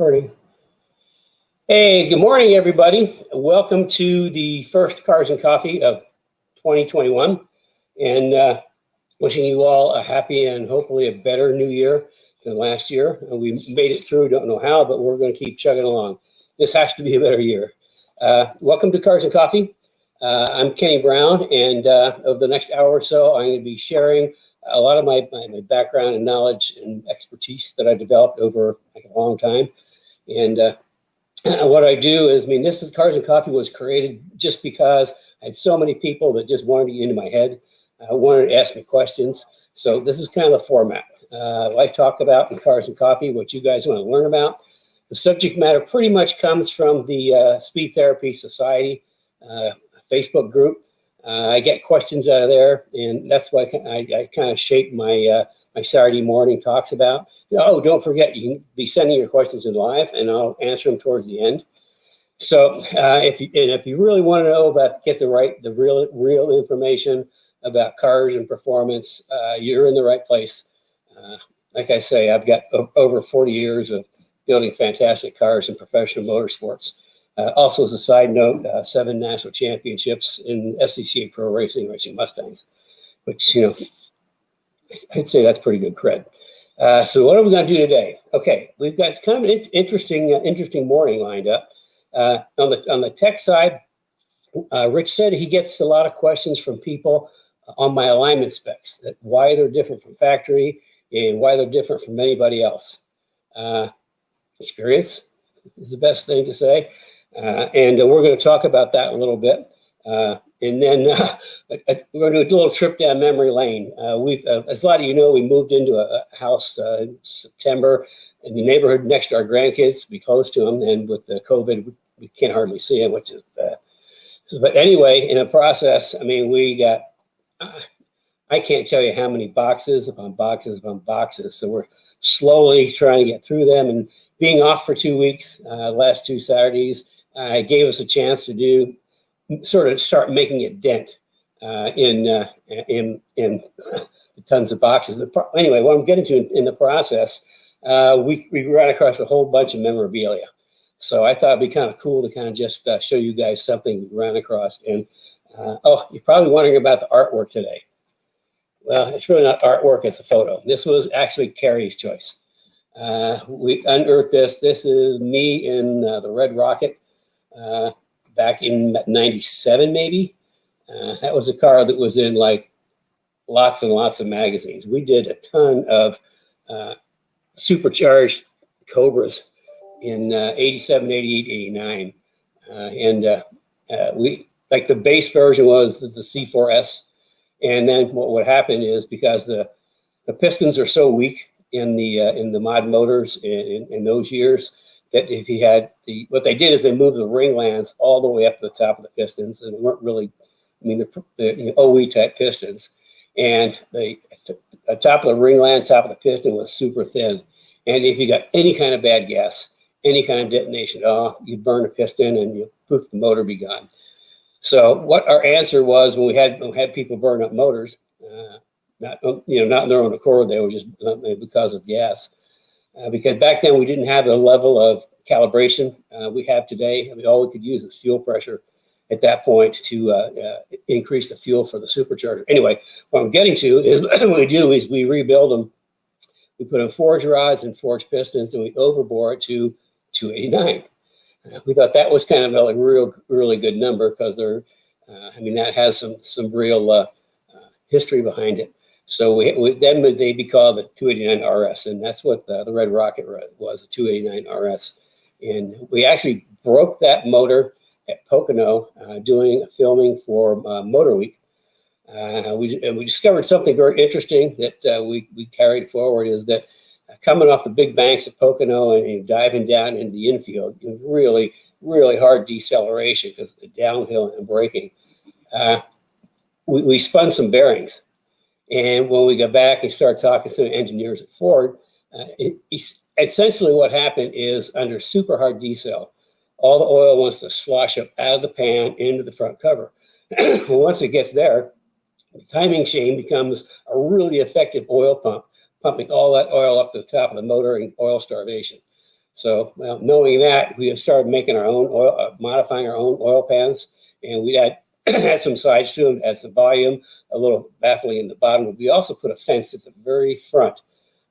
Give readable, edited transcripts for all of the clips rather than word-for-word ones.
Recording. Hey, good morning, everybody. Welcome to the first Cars and Coffee of 2021, and wishing you all a happy and hopefully a better new year than last year. We made it through, don't know how, but we're going to keep chugging along. This has to be a better year. Welcome to Cars and Coffee. I'm Kenny Brown, and over the next hour or so, I'm going to be sharing a lot of my background and knowledge and expertise that I developed over a long time. And what I do is, this is Cars and Coffee was created just because I had so many people that just wanted to get into my head, wanted to ask me questions. So this is kind of the format. I talk about in Cars and Coffee what you guys want to learn about. The subject matter pretty much comes from the Speed Therapy Society Facebook group. I get questions out of there, and that's why I kind of shape my my Saturday morning talks about. Oh, don't forget, you can be sending your questions in live, and I'll answer them towards the end. So if you really want to know about get the real information about cars and performance, you're in the right place. Like I say, I've got over 40 years of building fantastic cars and professional motorsports. Also, as a side note, 7 national championships in SCCA Pro Racing, racing Mustangs, which, I'd say that's pretty good cred. So what are we going to do today? Okay, we've got kind of an interesting morning lined up. On the tech side, Rich said he gets a lot of questions from people on my alignment specs, that why they're different from factory and why they're different from anybody else. Experience is the best thing to say. And we're going to talk about that a little bit. And then we're going to do a little trip down memory lane. As a lot of you know, we moved into a house in September in the neighborhood next to our grandkids, to be close to them. And with the COVID, we can't hardly see them, which is but anyway, in the process, we got, I can't tell you how many boxes upon boxes upon boxes. So we're slowly trying to get through them, and being off for 2 weeks, last 2 Saturdays, gave us a chance to do sort of start making a dent in the tons of boxes. Anyway, what I'm getting to in the process, we ran across a whole bunch of memorabilia. So I thought it'd be kind of cool to kind of just show you guys something we ran across. And oh, you're probably wondering about the artwork today. Well, it's really not artwork, it's a photo. This was actually Carrie's choice. We unearthed this. This is me in the Red Rocket back in 97, maybe. That was a car that was in like lots and lots of magazines. We did a ton of supercharged Cobras in 87, 88, 89. And we, like, the base version was the C4S. And then what would happen is, because the pistons are so weak in the mod motors in those years, that if you had what they did is they moved the ring lands all the way up to the top of the pistons, and they weren't really, the OE type pistons, and the top of the ring land, top of the piston was super thin, and if you got any kind of bad gas, any kind of detonation, you burn a piston and you poof, the motor be gone. So what our answer was, when we had people burn up motors, not in their own accord, they were just because of gas. Because back then we didn't have the level of calibration we have today. All we could use is fuel pressure at that point to increase the fuel for the supercharger. Anyway, what I'm getting to is what we do is we rebuild them. We put in forged rods and forged pistons, and we overbore it to 289. We thought that was kind of a really good number, because they're, that has some real history behind it. So then they'd be called the 289 RS, and that's what the Red Rocket was, a 289 RS. And we actually broke that motor at Pocono doing a filming for Motor Week. We discovered something very interesting that we carried forward, is that coming off the big banks of Pocono and diving down into the infield, really, really hard deceleration because of the downhill and braking. We spun some bearings. And when we got back and started talking to the engineers at Ford, essentially what happened is, under super hard decel, all the oil wants to slosh up out of the pan into the front cover. Well, once it gets there, the timing chain becomes a really effective oil pump, pumping all that oil up to the top of the motor and oil starvation. So knowing that, we have started making our own oil, modifying our own oil pans, and we had some sides to them, had some volume, a little baffling in the bottom. But we also put a fence at the very front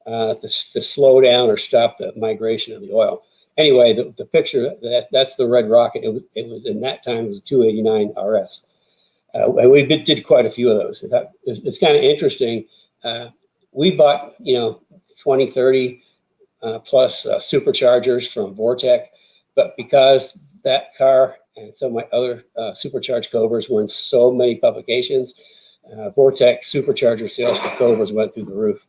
to slow down or stop the migration of the oil. Anyway, the picture, that's the red rocket. It was in that time, it was a 289 RS. And we did quite a few of those. It's kind of interesting. We bought, 20, 30 plus superchargers from Vortec, but because that car and some of my other supercharged Cobras were in so many publications, Vortec supercharger sales for Cobras went through the roof.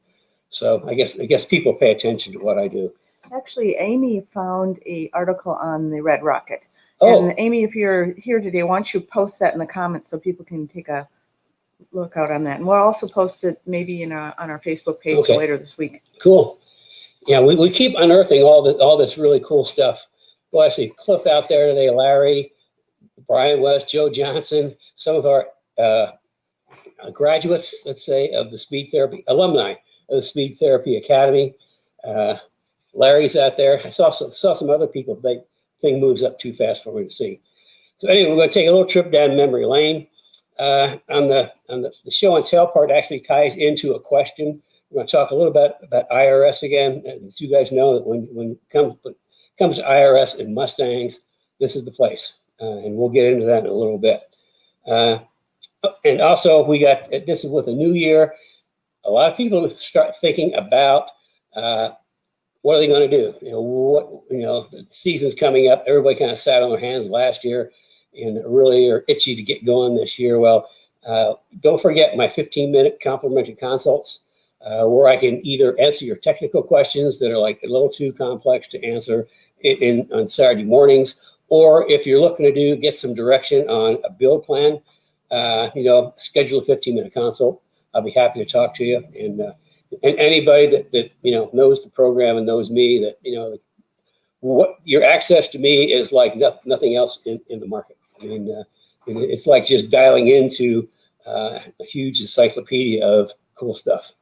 So I guess people pay attention to what I do. Actually, Amy found an article on the Red Rocket. Oh. And Amy, if you're here today, why don't you post that in the comments so people can take a look out on that. And we'll also post it maybe on our Facebook page later this week. Cool. Yeah, we keep unearthing all this really cool stuff. Well, I see Cliff out there today, Larry, Brian West, Joe Johnson, some of our graduates, let's say, of the Speed Therapy, alumni of the Speed Therapy Academy. Larry's out there. I saw some other people. The thing moves up too fast for me to see. So anyway, we're going to take a little trip down memory lane. On the show and tell part actually ties into a question. We're going to talk a little bit about IRS again. As you guys know, that when it comes to IRS and Mustangs, this is the place. And we'll get into that in a little bit. And also, we got, this is with a new year, a lot of people start thinking about what are they going to do? The season's coming up. Everybody kind of sat on their hands last year and really are itchy to get going this year. Well, don't forget my 15-minute complimentary consults where I can either answer your technical questions that are like a little too complex to answer on Saturday mornings, or if you're looking to get some direction on a build plan, schedule a 15-minute consult. I'll be happy to talk to you. And anybody that knows the program and knows me, that what your access to me is like nothing else in the market. I mean, it's like just dialing into a huge encyclopedia of cool stuff.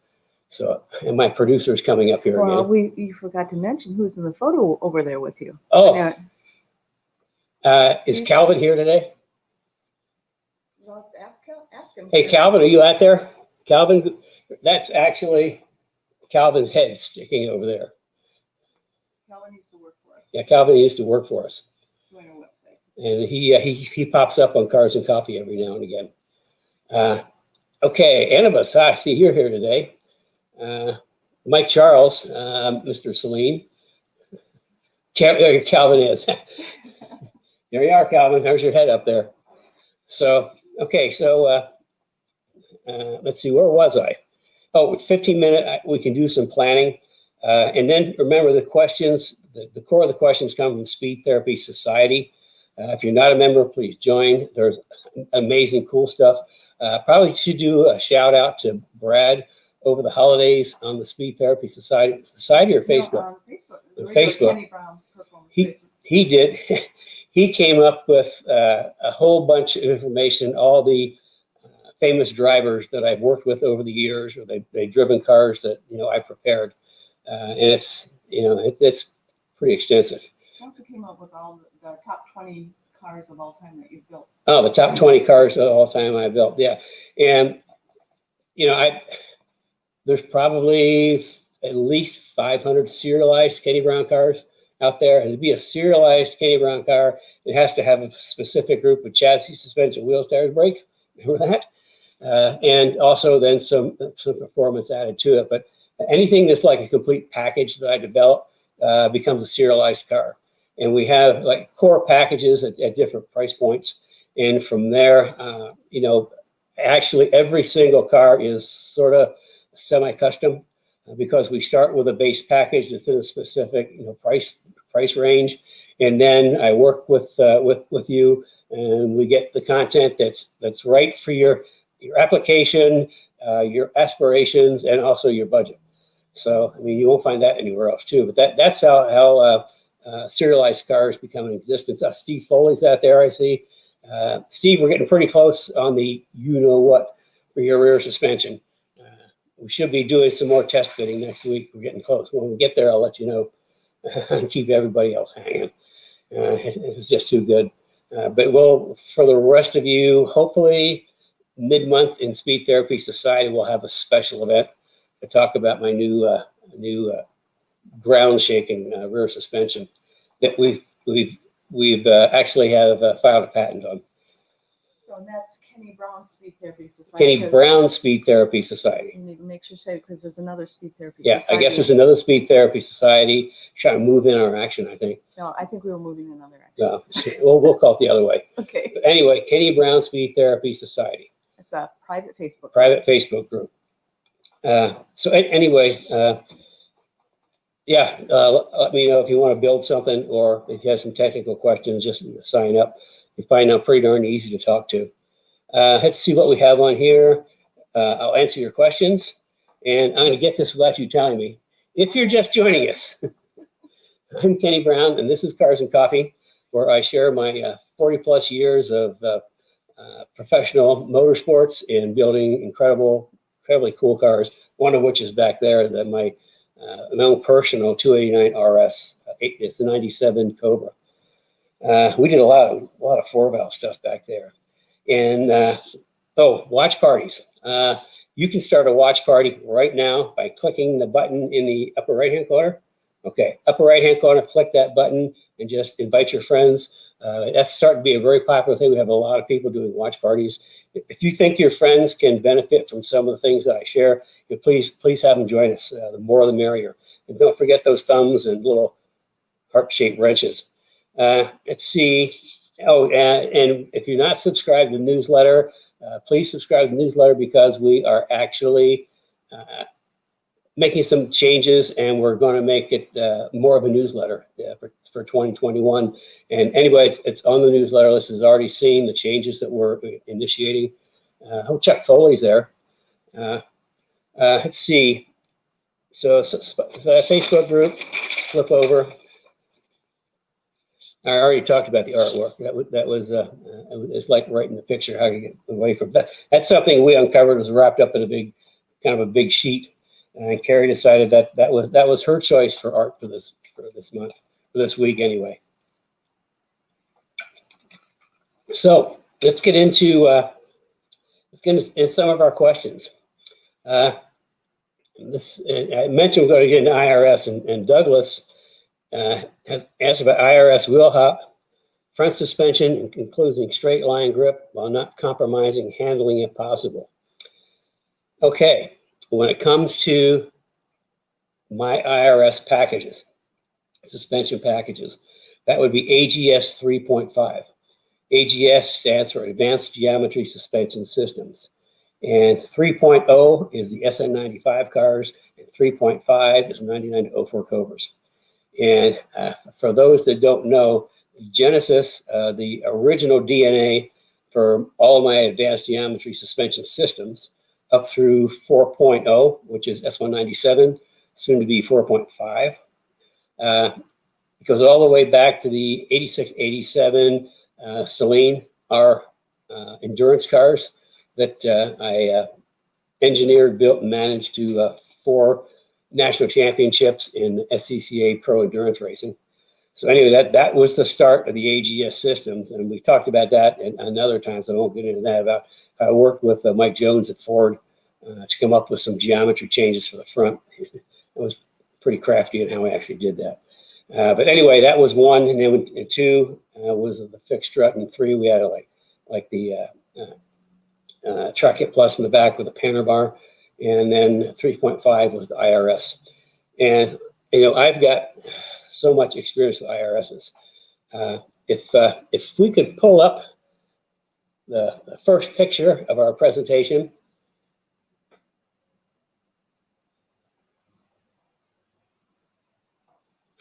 So, and my producer's coming up here again. Well, you forgot to mention who's in the photo over there with you. Oh, is Calvin here today? Well, ask him. Hey, Calvin, are you out there? Calvin, that's actually Calvin's head sticking over there. Calvin used to work for us. Yeah, Calvin used to work for us. And he pops up on Cars and Coffee every now and again. Okay, Annabus, I see you're here today. Mike Charles, Mr. Celine. There Calvin is. There you are, Calvin. There's your head up there. So, okay, so let's see, where was I? Oh, 15-minute, we can do some planning. And then remember the questions, the core of the questions come from Speed Therapy Society. If you're not a member, please join. There's amazing, cool stuff. Probably should do a shout out to Brad over the holidays on the Speed Therapy Society or Facebook? No, on Facebook. Facebook. Brown he did. He came up with a whole bunch of information, all the famous drivers that I've worked with over the years, or they've driven cars that I prepared, and it's pretty extensive. He also came up with all the top 20 cars of all time that you've built. Oh, the top 20 cars of all time I built, yeah. And there's probably at least 500 serialized Kenny Brown cars out there. And to be a serialized Kenny Brown car, it has to have a specific group of chassis, suspension, wheels, tires, brakes. Remember that? And also then some performance added to it. But anything that's like a complete package that I develop becomes a serialized car. And we have like core packages at different price points. And from there, actually every single car is sort of semi-custom because we start with a base package that's in a specific price range, and then I work with you, and we get the content that's right for your application, your aspirations, and also your budget. So I mean, you won't find that anywhere else too. But that's how serialized cars become in existence. Steve Foley's out there, I see. Steve, we're getting pretty close on the what for your rear suspension. We should be doing some more test fitting next week. We're getting close. When we get there, I'll let you know. and keep everybody else hanging. It's just too good. But we'll, for the rest of you, hopefully mid-month in Speed Therapy Society, we'll have a special event to talk about my new ground shaking rear suspension that we've actually have filed a patent on. So that's Kenny Brown Speed Therapy Society. Kenny Brown Speed Therapy Society. You need to make sure to say, because there's another Speed Therapy Yeah, Society. I guess there's another Speed Therapy Society trying to move in our action, I think. No, I think we were moving another action. No, we'll call it the other way. Okay. But anyway, Kenny Brown Speed Therapy Society. It's a private Facebook. Private Facebook group. So anyway, yeah, let me know if you want to build something or if you have some technical questions, just sign up. You find out pretty darn easy to talk to. Let's see what we have on here. I'll answer your questions, and I'm going to get this without you telling me. If you're just joining us, I'm Kenny Brown, and this is Cars and Coffee, where I share my 40 plus years of professional motorsports and building incredibly cool cars. One of which is back there, that my own personal 289 RS. It's a '97 Cobra. We did a lot of 4-valve stuff back there. And watch parties. You can start a watch party right now by clicking the button in the upper right-hand corner. Okay, upper right-hand corner, click that button and just invite your friends. That's starting to be a very popular thing. We have a lot of people doing watch parties. If you think your friends can benefit from some of the things that I share, please have them join us. The more the merrier. And don't forget those thumbs and little heart-shaped wrenches. Let's see. Oh, and if you're not subscribed to the newsletter, please subscribe to the newsletter, because we are actually making some changes, and we're going to make it more of a newsletter for 2021. And anyway, it's on the newsletter list. Has already seen the changes that we're initiating. Chuck Foley's there. Let's see. So Facebook group, flip over. I already talked about the artwork. That was it's like writing the picture, how to get away from that. That's something we uncovered. It was wrapped up in a big sheet, and Carrie decided that was her choice for art for this month, for this week anyway. So let's get into some of our questions. I mentioned we're going to get into IRS, and Douglas has asked about IRS wheel hop, front suspension, including straight line grip while not compromising handling if possible. Okay, when it comes to my IRS packages, suspension packages, that would be AGS 3.5. AGS stands for Advanced Geometry Suspension Systems. And 3.0 is the SN95 cars, and 3.5 is 99-04 Cobras. And for those that don't know, Genesis, the original DNA for all of my advanced geometry suspension systems, up through 4.0, which is S197, soon to be 4.5. It goes all the way back to the 86, 87 Celine, our endurance cars that I engineered, built, and managed to 4 national championships in SCCA Pro Endurance Racing. So anyway, that was the start of the AGS systems, and we talked about that and other times. I won't get into that, about how I worked with Mike Jones at Ford to come up with some geometry changes for the front. It was pretty crafty in how I actually did that. But anyway, that was 1, and then 2 was the fixed strut, and 3 we had like the Track It Plus in the back with a panner bar, and then 3.5 was the IRS. And I've got so much experience with IRSs. If we could pull up the first picture of our presentation.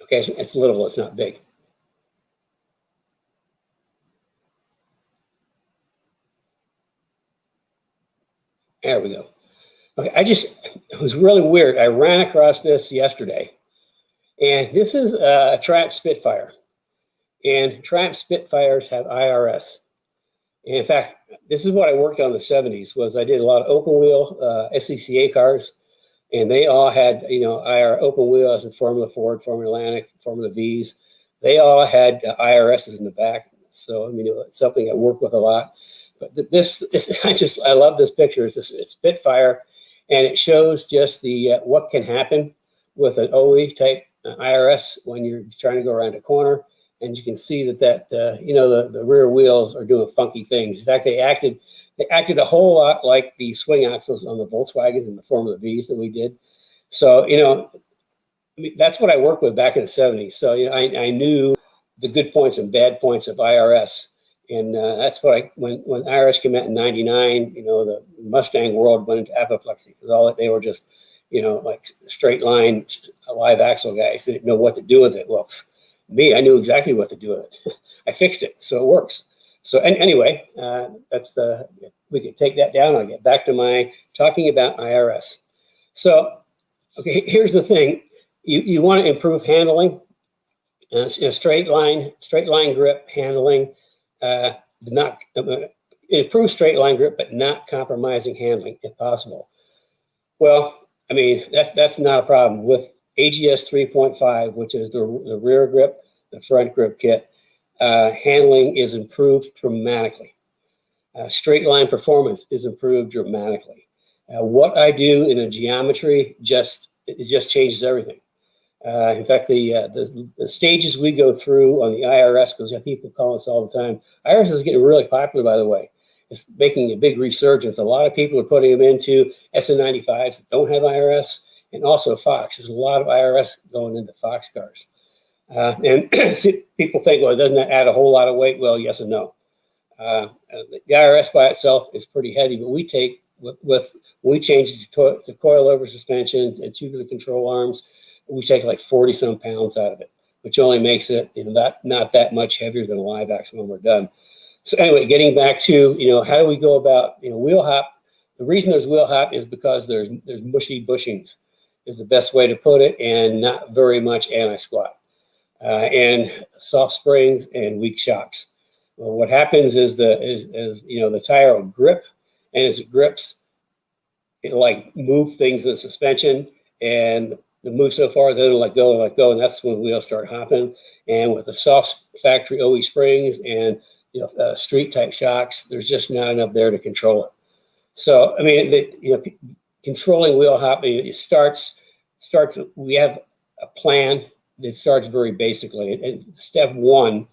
Okay, it's little, it's not big. There we go. Okay, it was really weird. I ran across this yesterday, and this is a Triumph Spitfire, and Triumph Spitfires have IRS. And in fact, this is what I worked on in the 70s. Was I did a lot of open wheel SCCA cars, and they all had, you know, open wheels and Formula Ford, Formula Atlantic, Formula V's. They all had IRSs in the back. So, I mean, it's something I work with a lot. But I love this picture. It's a Spitfire, and it shows just the what can happen with an OE type IRS when you're trying to go around a corner. And you can see that you know, the rear wheels are doing funky things. In fact, they acted a whole lot like the swing axles on the Volkswagens and the Formula V's that we did. So, you know, I mean, that's what I worked with back in the 70s. So, you know, I knew the good points and bad points of IRS. And that's what when IRS came out in '99, you know, the Mustang world went into apoplexy because they were just, you know, like straight line, live axle guys. They didn't know what to do with it. Well, me, I knew exactly what to do with it. I fixed it, so it works. So anyway, we could take that down. I'll get back to my talking about IRS. So, okay, here's the thing. You want to improve handling, straight line grip handling, improve straight line grip, but not compromising handling if possible. Well, I mean, that's not a problem with AGS 3.5, which is the rear grip, the front grip kit. Handling is improved dramatically. Straight line performance is improved dramatically. What I do in a geometry just changes everything. In fact, the stages we go through on the IRS, because people call us all the time. IRS is getting really popular, by the way. It's making a big resurgence. A lot of people are putting them into SN95s that don't have IRS, and also Fox. There's a lot of IRS going into Fox cars. And people think, well, doesn't that add a whole lot of weight? Well, yes and no. The IRS by itself is pretty heavy, but we take we change it to coilover suspension and tubular control arms. We take like 40 some pounds out of it, which only makes it, you know, not that much heavier than a live axle when we're done. So anyway, getting back to, you know, how do we go about, you know, wheel hop? The reason there's wheel hop is because there's mushy bushings is the best way to put it, and not very much anti-squat. And soft springs and weak shocks. Well, what happens is you know, the tire will grip, and as it grips, it'll like move things in the suspension, and the move so far, then it'll let go, and that's when the wheels start hopping. And with the soft factory OE springs and, you know, street type shocks, there's just not enough there to control it. So I mean, you know, controlling wheel hopping, it starts. We have a plan. It starts very basically. And step one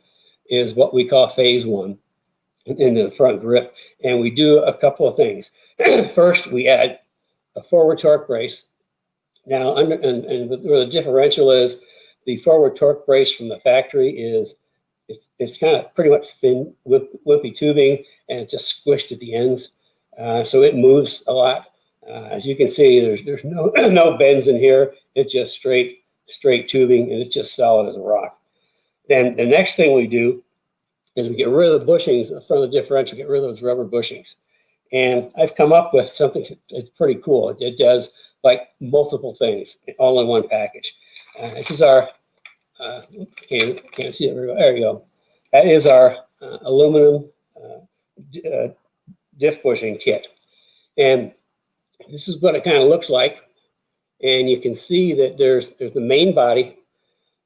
is what we call phase one in the front grip. And we do a couple of things. First, we add a forward torque brace. Now, where the differential is, the forward torque brace from the factory is, it's kind of pretty much thin, wimpy tubing, and it's just squished at the ends. So it moves a lot. As you can see, there's no bends in here. It's just straight tubing, and it's just solid as a rock. Then the next thing we do is we get rid of the bushings from the differential, get rid of those rubber bushings. And I've come up with something that's pretty cool. It does like multiple things all in one package. This is our, can't see it very well. There you go. That is our aluminum diff bushing kit. And this is what it kind of looks like. And you can see that there's the main body.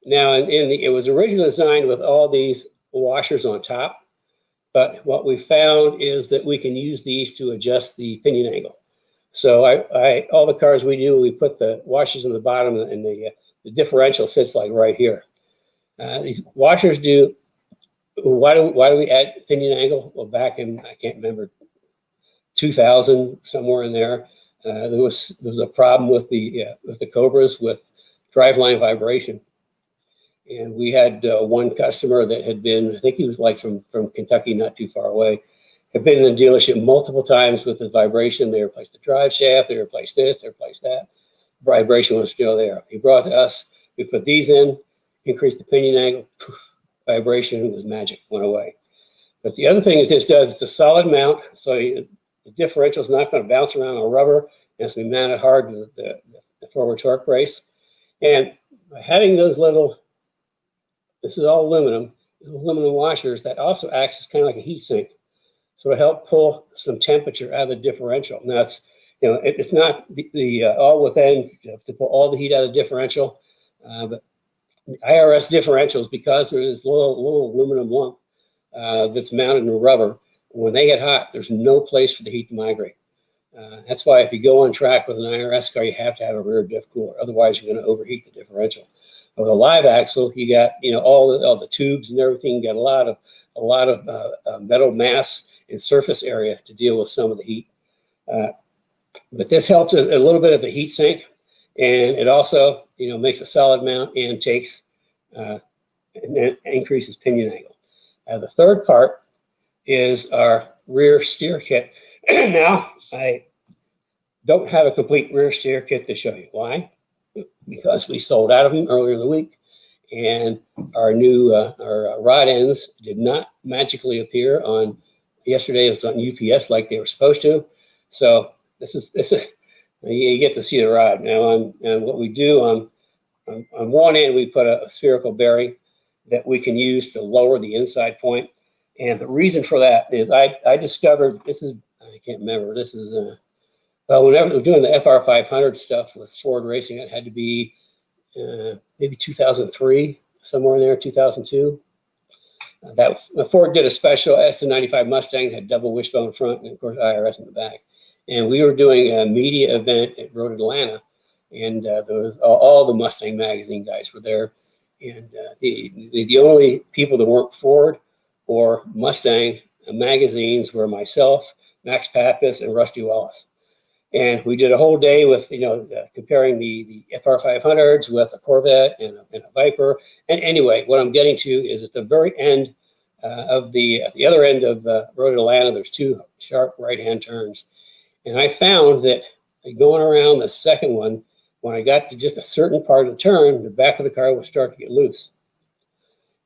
Now, it was originally designed with all these washers on top. But what we found is that we can use these to adjust the pinion angle. So all the cars we do, we put the washers on the bottom, and the differential sits like right here. These washers do. Why do we add pinion angle? Well, back in, I can't remember, 2000, somewhere in there, there was a problem with the Cobras with driveline vibration. And we had one customer that had been, I think he was like from Kentucky, not too far away, had been in the dealership multiple times with the vibration. They replaced the drive shaft, they replaced this, they replaced that. Vibration was still there. He brought it to us, we put these in, increased the pinion angle, poof, vibration was magic, went away. But the other thing that this does, it's a solid mount, so the differential is not going to bounce around on rubber. It's going to be mounted hard to the forward torque brace. And by having those little, this is all aluminum washers, that also acts as kind of like a heat sink. So to help pull some temperature out of the differential. Now it's not the all within to pull all the heat out of the differential, but IRS differentials, because there's this little aluminum lump that's mounted in rubber. When they get hot, there's no place for the heat to migrate. That's why if you go on track with an IRS car, you have to have a rear diff cooler. Otherwise, you're going to overheat the differential. With a live axle, you got all the tubes and everything. You got a lot of metal mass and surface area to deal with some of the heat. But this helps a little bit of the heat sink, and it also makes a solid mount and takes and increases pinion angle. The third part is our rear steer kit. Now, I don't have a complete rear steer kit to show you. Why? Because we sold out of them earlier in the week, and our new our rod ends did not magically appear on yesterday. It was on UPS like they were supposed to. So this is you get to see the rod now. And what we do on one end, we put a spherical bearing that we can use to lower the inside point. And the reason for that is I discovered, I can't remember, this is well, whenever we were doing the FR 500 stuff with Ford Racing, it had to be maybe 2003, somewhere in there, 2002. Ford did a special S95 Mustang, had double wishbone front, and of course IRS in the back. And we were doing a media event at Road Atlanta, and there was all the Mustang magazine guys were there. And the only people that weren't Ford or Mustang magazines were myself, Max Pappas, and Rusty Wallace. And we did a whole day with, comparing the FR 500s with a Corvette and a Viper. And anyway, what I'm getting to is at the very end of the other end of Road Atlanta, there's two sharp right-hand turns. And I found that going around the second one, when I got to just a certain part of the turn, the back of the car would start to get loose.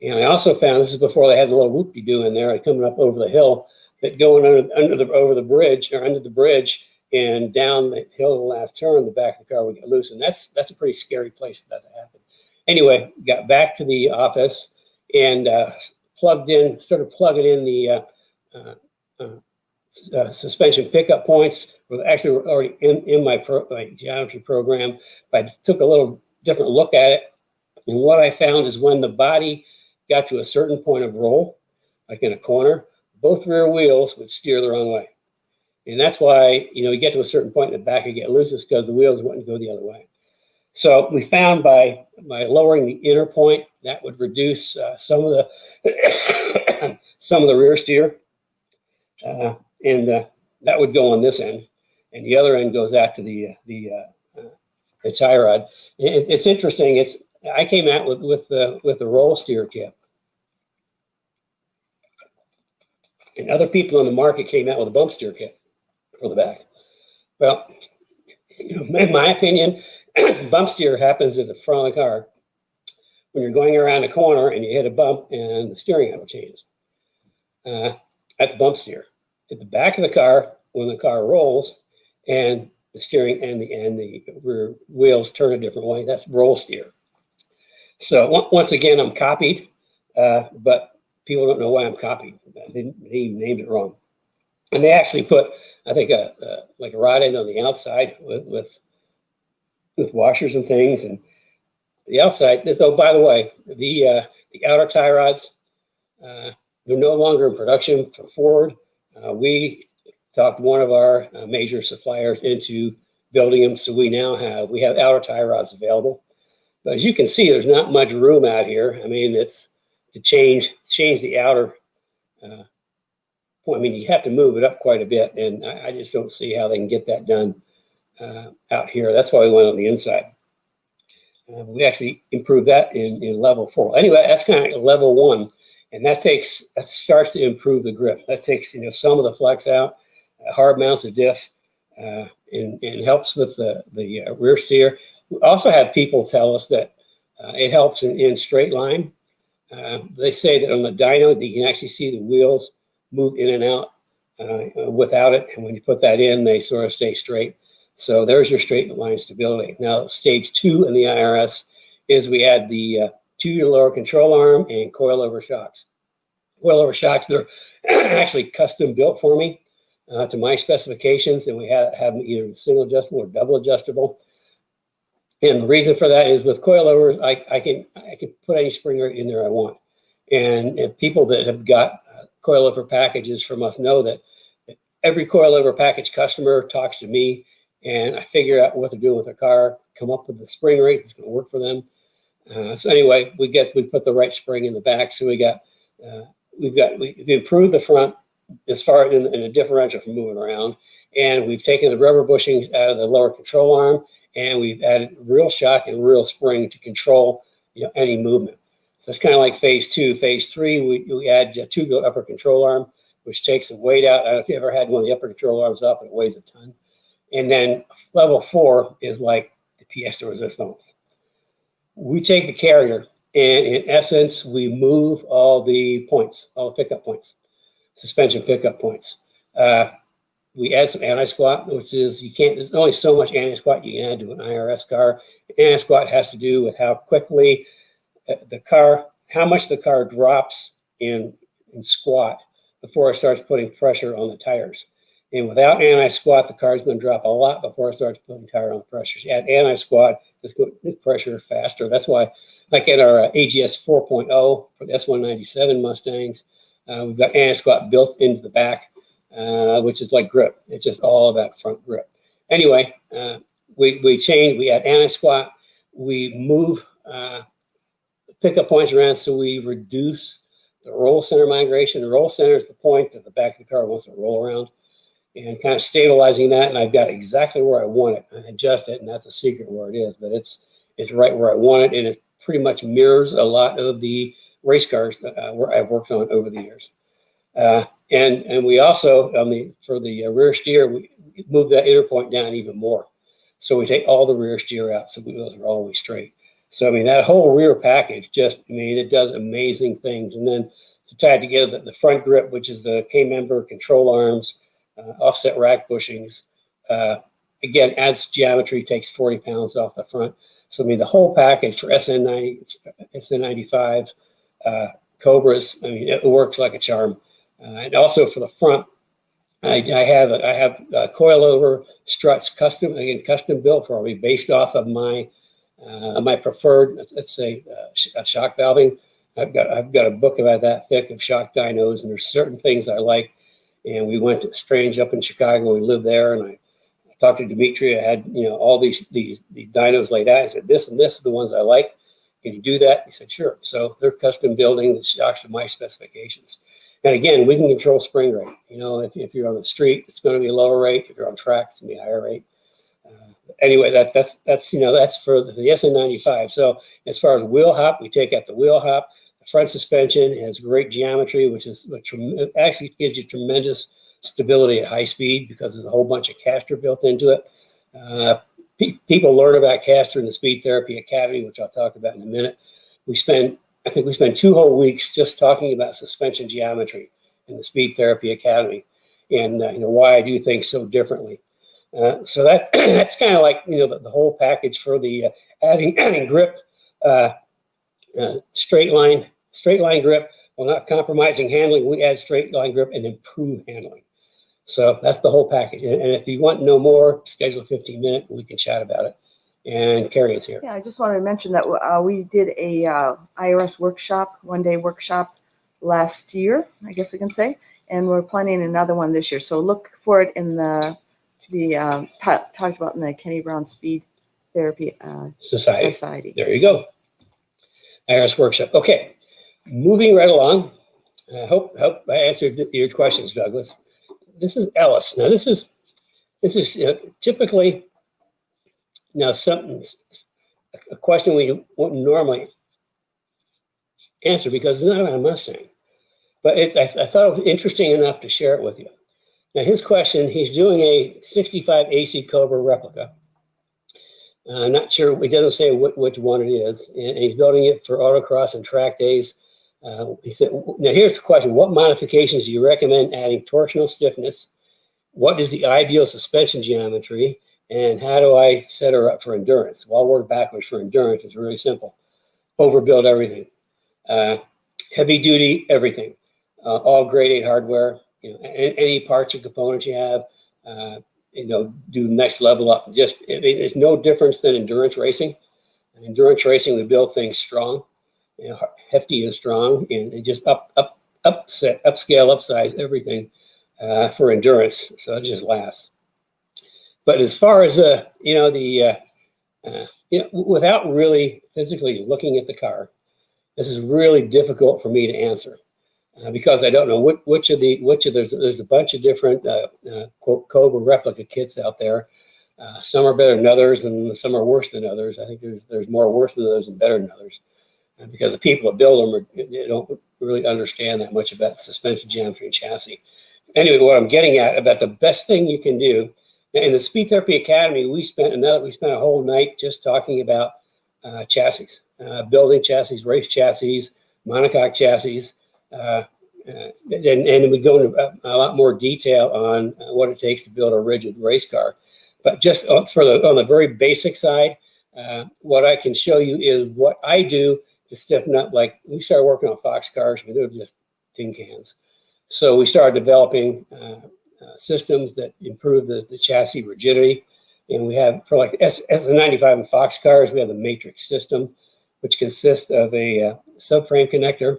And I also found, this is before they had the little whoop-de-doo in there, coming up over the hill, that going over the bridge or under the bridge and down the hill of the last turn, the back of the car would get loose. And that's a pretty scary place for that to happen. Anyway, got back to the office and started plugging in the suspension pickup points. Were actually already in my geometry program, but I took a little different look at it. And what I found is when the body got to a certain point of roll, like in a corner, both rear wheels would steer the wrong way. And that's why, you get to a certain point in the back and get loose, is because the wheels wouldn't go the other way. So we found by lowering the inner point, that would reduce some of the rear steer, and that would go on this end, and the other end goes out to the tie rod. It's interesting. I came out with the roll steer kit, and other people in the market came out with a bump steer kit for the back. Well, in my opinion, bump steer happens at the front of the car when you're going around a corner and you hit a bump and the steering angle changes. That's bump steer. At the back of the car, when the car rolls and the steering and the rear wheels turn a different way, that's roll steer. So once again, I'm copied, but people don't know why I'm copied. He named it wrong. And they actually put, I think, like a rod end on the outside with washers and things. And the outside, oh, by the way, the outer tie rods, they're no longer in production for Ford. We talked one of our major suppliers into building them, so we have outer tie rods available. But as you can see, there's not much room out here. I mean, it's to change the outer point. I mean, you have to move it up quite a bit, and I just don't see how they can get that done out here. That's why we went on the inside. We actually improved that in level 4. Anyway, that's kind of level 1. And that starts to improve the grip. That takes some of the flex out, hard mounts a diff, and helps with the rear steer. We also have people tell us that it helps in straight line. They say that on the dyno, you can actually see the wheels move in and out without it. And when you put that in, they sort of stay straight. So there's your straight line stability. Now, stage 2 in the IRS is we add the 2 lower control arm and coilover shocks. Coilover shocks, they're actually custom built for me. to my specifications, and we have them either single adjustable or double adjustable. And the reason for that is with coilovers, I can put any spring rate in there I want. And people that have got coilover packages from us know that every coilover package customer talks to me, and I figure out what they're doing with their car, come up with the spring rate that's going to work for them. So anyway, we put the right spring in the back. So we've improved the front as far in a differential for moving around, and we've taken the rubber bushings out of the lower control arm, and we've added real shock and real spring to control any movement. So it's kind of like phase 2. Phase 3, we add two upper control arm, which takes the weight out. I don't know if you ever had one of the upper control arms up, it weighs a ton. And then level 4 is like the pièce de résistance. We take the carrier, and in essence, we move all the points, all the pickup points, suspension pickup points. We add some anti-squat, which is there's only so much anti-squat you can add to an IRS car. Anti-squat has to do with how quickly how much the car drops in squat before it starts putting pressure on the tires. And without anti-squat, the car is going to drop a lot before it starts putting tire on the pressure. So you add anti-squat, it's going to put pressure faster. That's why, like in our AGS 4.0 for the S197 Mustangs, we've got anti-squat built into the back, which is like grip. It's just all about front grip. Anyway, we add anti-squat, we move pickup points around, so we reduce the roll center migration. The roll center is the point that the back of the car wants to roll around, and kind of stabilizing that. And I've got exactly where I want it. I adjust it, and that's a secret where it is, but it's right where I want it, and it pretty much mirrors a lot of the race cars where I've worked on over the years. And we also, for the rear steer, we move that inner point down even more. So we take all the rear steer out, so those are always straight. So, that whole rear package it does amazing things. And then to tie together the front grip, which is the K-member control arms, offset rack bushings, again, adds geometry, takes 40 pounds off the front. So, the whole package for SN90, SN95, Cobras, it works like a charm. And also for the front, I have coilover struts custom built for me based off of my preferred, let's say, shock valving. I've got a book about that thick of shock dynos, and there's certain things I like. And we went to Strange up in Chicago. We lived there, and I talked to Dimitri. I had all these dynos laid out. I said, this and this are the ones I like. Can you do that? He said, sure. So they're custom building the shocks to my specifications. And again, we can control spring rate. If you're on the street, it's going to be a lower rate. If you're on track, it's going to be a higher rate. Anyway, that's for the SN95. So as far as wheel hop, we take out the wheel hop. The front suspension has great geometry, which actually gives you tremendous stability at high speed because there's a whole bunch of caster built into it. People learn about caster in the Speed Therapy Academy, which I'll talk about in a minute. I think we spent 2 whole weeks just talking about suspension geometry in the Speed Therapy Academy, and why I do things so differently. So that's kind of like the whole package for the adding grip, straight line grip while not compromising handling. We add straight line grip and improve handling. So that's the whole package. And if you want to know more, schedule a 15-minute. We can chat about it. And Carrie is here. Yeah, I just wanted to mention that we did a IRS workshop, one-day workshop last year, I guess I can say, and we're planning another one this year. So look for it in the talked about in the Kenny Brown Speed Therapy Society. There you go. IRS workshop. Okay, moving right along. I hope I answered your questions, Douglas. This is Ellis. Now this is typically a question we wouldn't normally answer because it's not about a Mustang, but I thought it was interesting enough to share it with you. Now his question, he's doing a 65 AC Cobra replica. I'm not sure, it doesn't say which one it is, and he's building it for autocross and track days. He said, now here's the question, what modifications do you recommend adding torsional stiffness? What is the ideal suspension geometry? And how do I set her up for endurance? Well, I'll work backwards for endurance. It's really simple. Overbuild everything. Heavy duty, everything. All grade 8 hardware. any parts or components you have, do next level up. Just, it's no difference than endurance racing. In endurance racing, we build things strong, hefty and strong, and just upscale, upsize everything for endurance, so it just lasts. But as far as without really physically looking at the car, this is really difficult for me to answer because I don't know which of there's a bunch of different quote COBRA replica kits out there. Some are better than others, and some are worse than others. I think there's more worse than others and better than others, because the people that build them they don't really understand that much about suspension geometry and chassis. Anyway, what I'm getting at about the best thing you can do in the Speed Therapy Academy, we spent a whole night just talking about chassis, building chassis, race chassis, monocoque chassis, and we go into a lot more detail on what it takes to build a rigid race car. But just on the very basic side, what I can show you is what I do to stiffen up. Like, we started working on Fox cars, but they were just tin cans. So we started developing systems that improve the chassis rigidity. And we have, for like S95 and Fox cars, we have the matrix system, which consists of a subframe connector,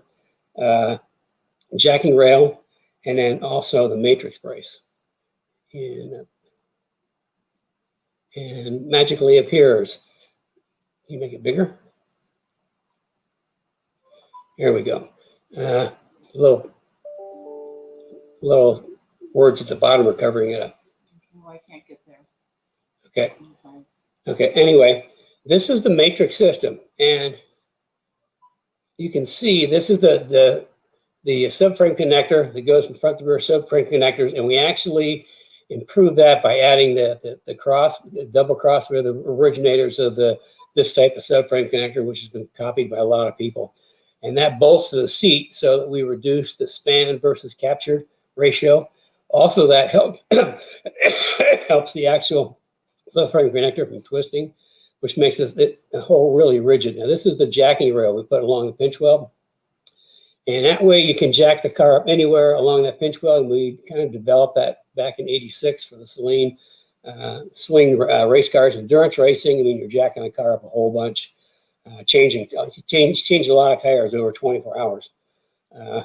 jacking rail, and then also the matrix brace. And magically appears. Can you make it bigger? Here we go. Little words at the bottom are covering it up. Oh, I can't get there. Okay. Okay. Anyway, this is the matrix system, and you can see this is the subframe connector that goes from front to rear subframe connectors, and we actually improve that by adding the double cross with the originators of this type of subframe connector, which has been copied by a lot of people. And that bolts to the seat so that we reduce the span versus captured ratio. Also, that helps the actual subframe connector from twisting, which makes the whole really rigid. Now, this is the jacking rail we put along the pinch weld. And that way you can jack the car up anywhere along that pinch weld. And we kind of developed that back in '86 for the Sling race cars, endurance racing. I mean, you're jacking the car up a whole bunch, changed a lot of tires over 24 hours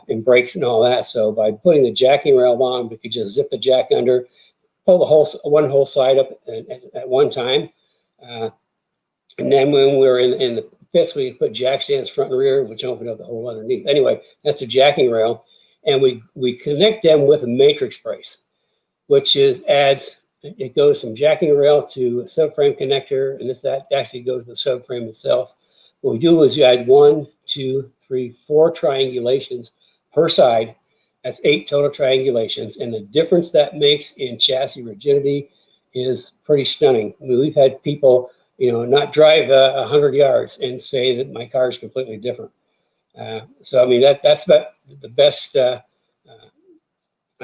and brakes and all that. So by putting the jacking rail on, we could just zip the jack under, pull the one whole side up at one time. And then when we're in the pits, we put jack stands front and rear, which open up the hole underneath. Anyway, that's a jacking rail. And we connect them with a matrix brace, which it goes from jacking rail to a subframe connector, and that actually goes to the subframe itself. What we do is you add 1, 2, 3, 4 triangulations per side. That's 8 total triangulations. And the difference that makes in chassis rigidity is pretty stunning. I mean, we've had people, not drive 100 yards and say that my car is completely different. So, I mean, that's about the best, I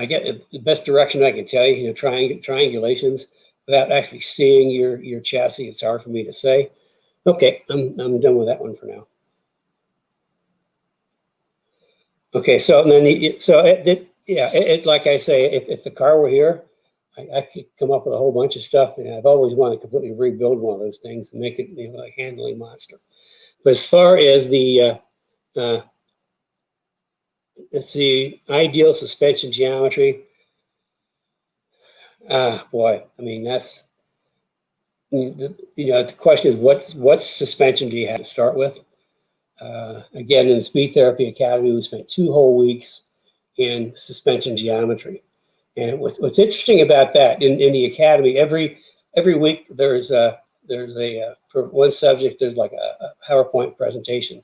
get the best direction I can tell you, triangulations without actually seeing your chassis. It's hard for me to say. Okay, I'm done with that one for now. Okay, so then like I say, if the car were here, I could come up with a whole bunch of stuff, and I've always wanted to completely rebuild one of those things and make it like a handling monster. But as far as the let's see, ideal suspension geometry. Boy, I mean, that's the question is what suspension do you have to start with? Again, in the Speed Therapy Academy, we spent 2 whole weeks in suspension geometry. And what's interesting about that in the academy, every week there's for one subject there's like a PowerPoint presentation,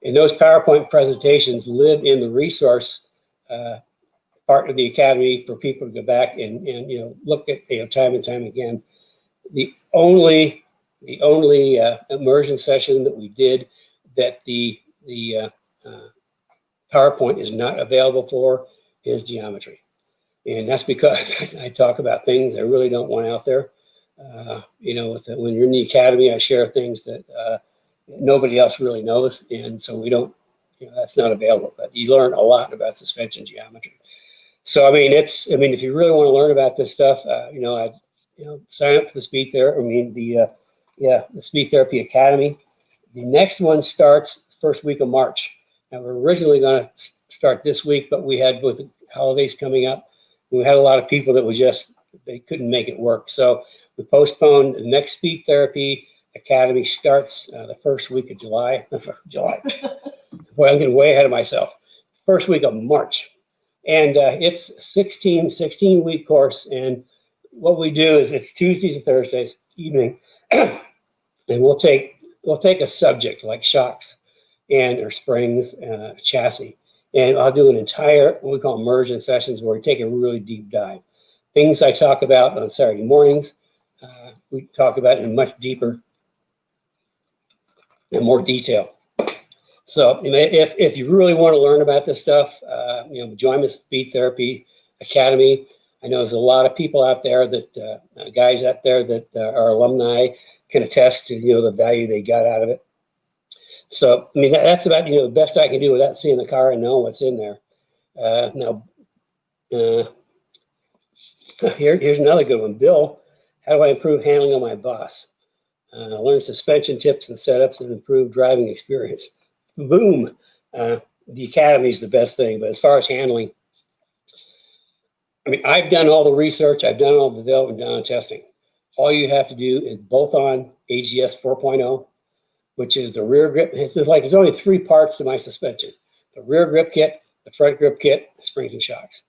and those PowerPoint presentations live in the resource part of the academy for people to go back and look at time and time again. The only immersion session that we did that the PowerPoint is not available for is geometry. And that's because I talk about things I really don't want out there. When you're in the academy, I share things that nobody else really knows. And so we don't, that's not available. But you learn a lot about suspension geometry. So, I mean, if you really want to learn about this stuff, sign up for the Speed Therapy, the Speed Therapy Academy. The next one starts first week of March. Now, we're originally going to start this week, but we had with the holidays coming up, we had a lot of people that they couldn't make it work. So we postponed. The next Speed Therapy Academy starts the first week of July. Boy, I'm getting way ahead of myself. First week of March. And it's 16-week course. And what we do is it's Tuesdays and Thursdays evening. And we'll take a subject like shocks or springs, chassis. And I'll do an entire, what we call immersion sessions, where we take a really deep dive. Things I talk about on Saturday mornings, we talk about in much deeper and more detail. So if you really want to learn about this stuff, join the Speed Therapy Academy. I know there's a lot of people out there guys out there that are alumni can attest to, the value they got out of it. So, I mean, that's about, the best I can do without seeing the car and knowing what's in there. Here's another good one. Bill, how do I improve handling on my boss? Learn suspension tips and setups and improve driving experience. Boom. The Academy is the best thing. But as far as handling, I mean, I've done all the research. I've done all the development, done testing. All you have to do is bolt on AGS 4.0, which is the rear grip. There's only 3 parts to my suspension: the rear grip kit, the front grip kit, springs and shocks.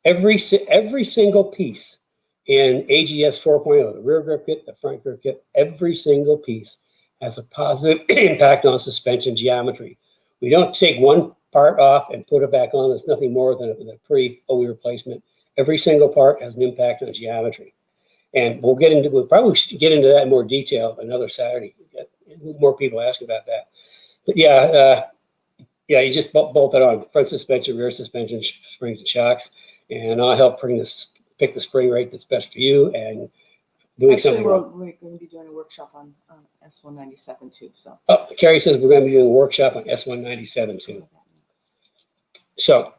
Every single piece in AGS 4.0, the rear grip kit, the front grip kit, every single piece has a positive impact on suspension geometry. We don't take one part off and put it back on. It's nothing more than a pre-OE replacement. Every single part has an impact on geometry. And we'll probably should get into that in more detail another Saturday. More people ask about that. But you just bolt it on: front suspension, rear suspension, springs and shocks. And I'll help pick the spring rate that's best for you and doing something wrong. We're going to be doing a workshop on S197 too. So. Oh, Carrie says we're going to be doing a workshop on S197 too. So,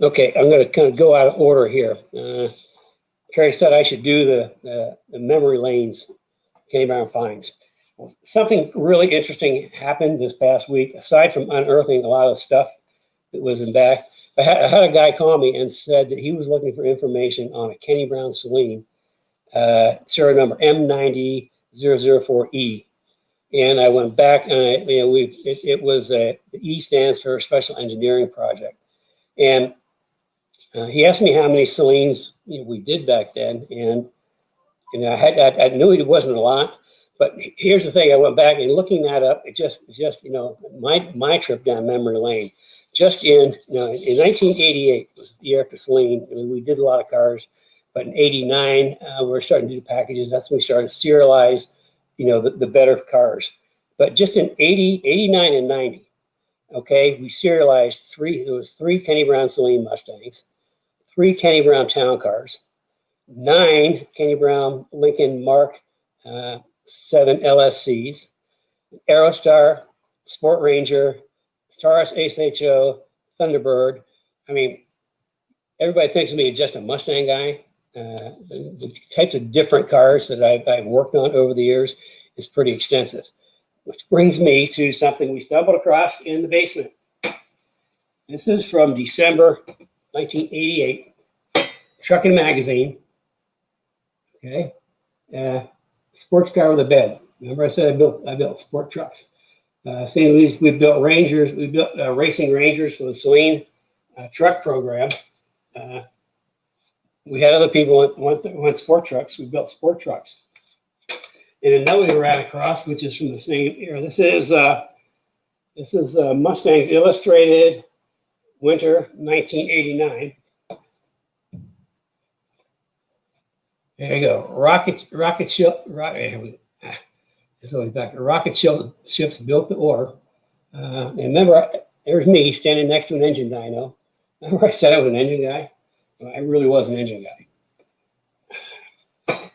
okay, I'm going to kind of go out of order here. Carrie said I should do the memory lanes, Kenny Brown finds. Well, something really interesting happened this past week. Aside from unearthing a lot of stuff that was in back, I had a guy call me and said that he was looking for information on a Kenny Brown Celine, serial number M90-004E. And I went back and it was the E stands for Special Engineering Project. And he asked me how many Celines we did back then, and I knew it wasn't a lot. But here's the thing: I went back and looking that up. It just my trip down memory lane. Just in 1988 was the year after Celine. I mean, we did a lot of cars, but in '89 we were starting to do packages. That's when we started to serialize, the better cars. But just in 89 and 90, okay, we serialized 3 Kenny Brown Celine Mustangs, 3 Kenny Brown Town Cars, 9 Kenny Brown Lincoln Mark 7 LSCs, Aerostar, Sport Ranger, Taurus SHO, Thunderbird. I mean, everybody thinks of me as just a Mustang guy. The types of different cars that I've worked on over the years is pretty extensive, which brings me to something we stumbled across in the basement. This is from December 1988, Trucking Magazine. Okay, sports car with a bed. Remember I said I built sport trucks. St. Louis, we built Rangers. We built racing Rangers for the Celine truck program. We had other people want sport trucks. We built sport trucks. And another we ran across, which is from the same era. This is Mustangs Illustrated, winter 1989. There you go. Rocket ship. It's always back. Rocket ships built to order. And remember, there's me standing next to an engine dyno. Remember I said I was an engine guy? Well, I really was an engine guy.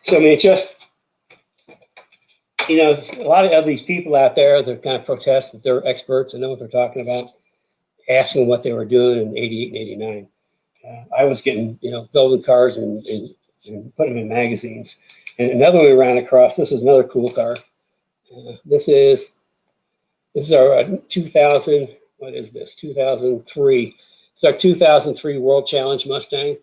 So, I mean, it's just, a lot of these people out there that kind of protest that they're experts and know what they're talking about. asking what they were doing in 88 and 89. I was getting, building cars and putting them in magazines. And another one we ran across, this is another cool car. This is our 2000, what is this, 2003. It's our 2003 World Challenge Mustang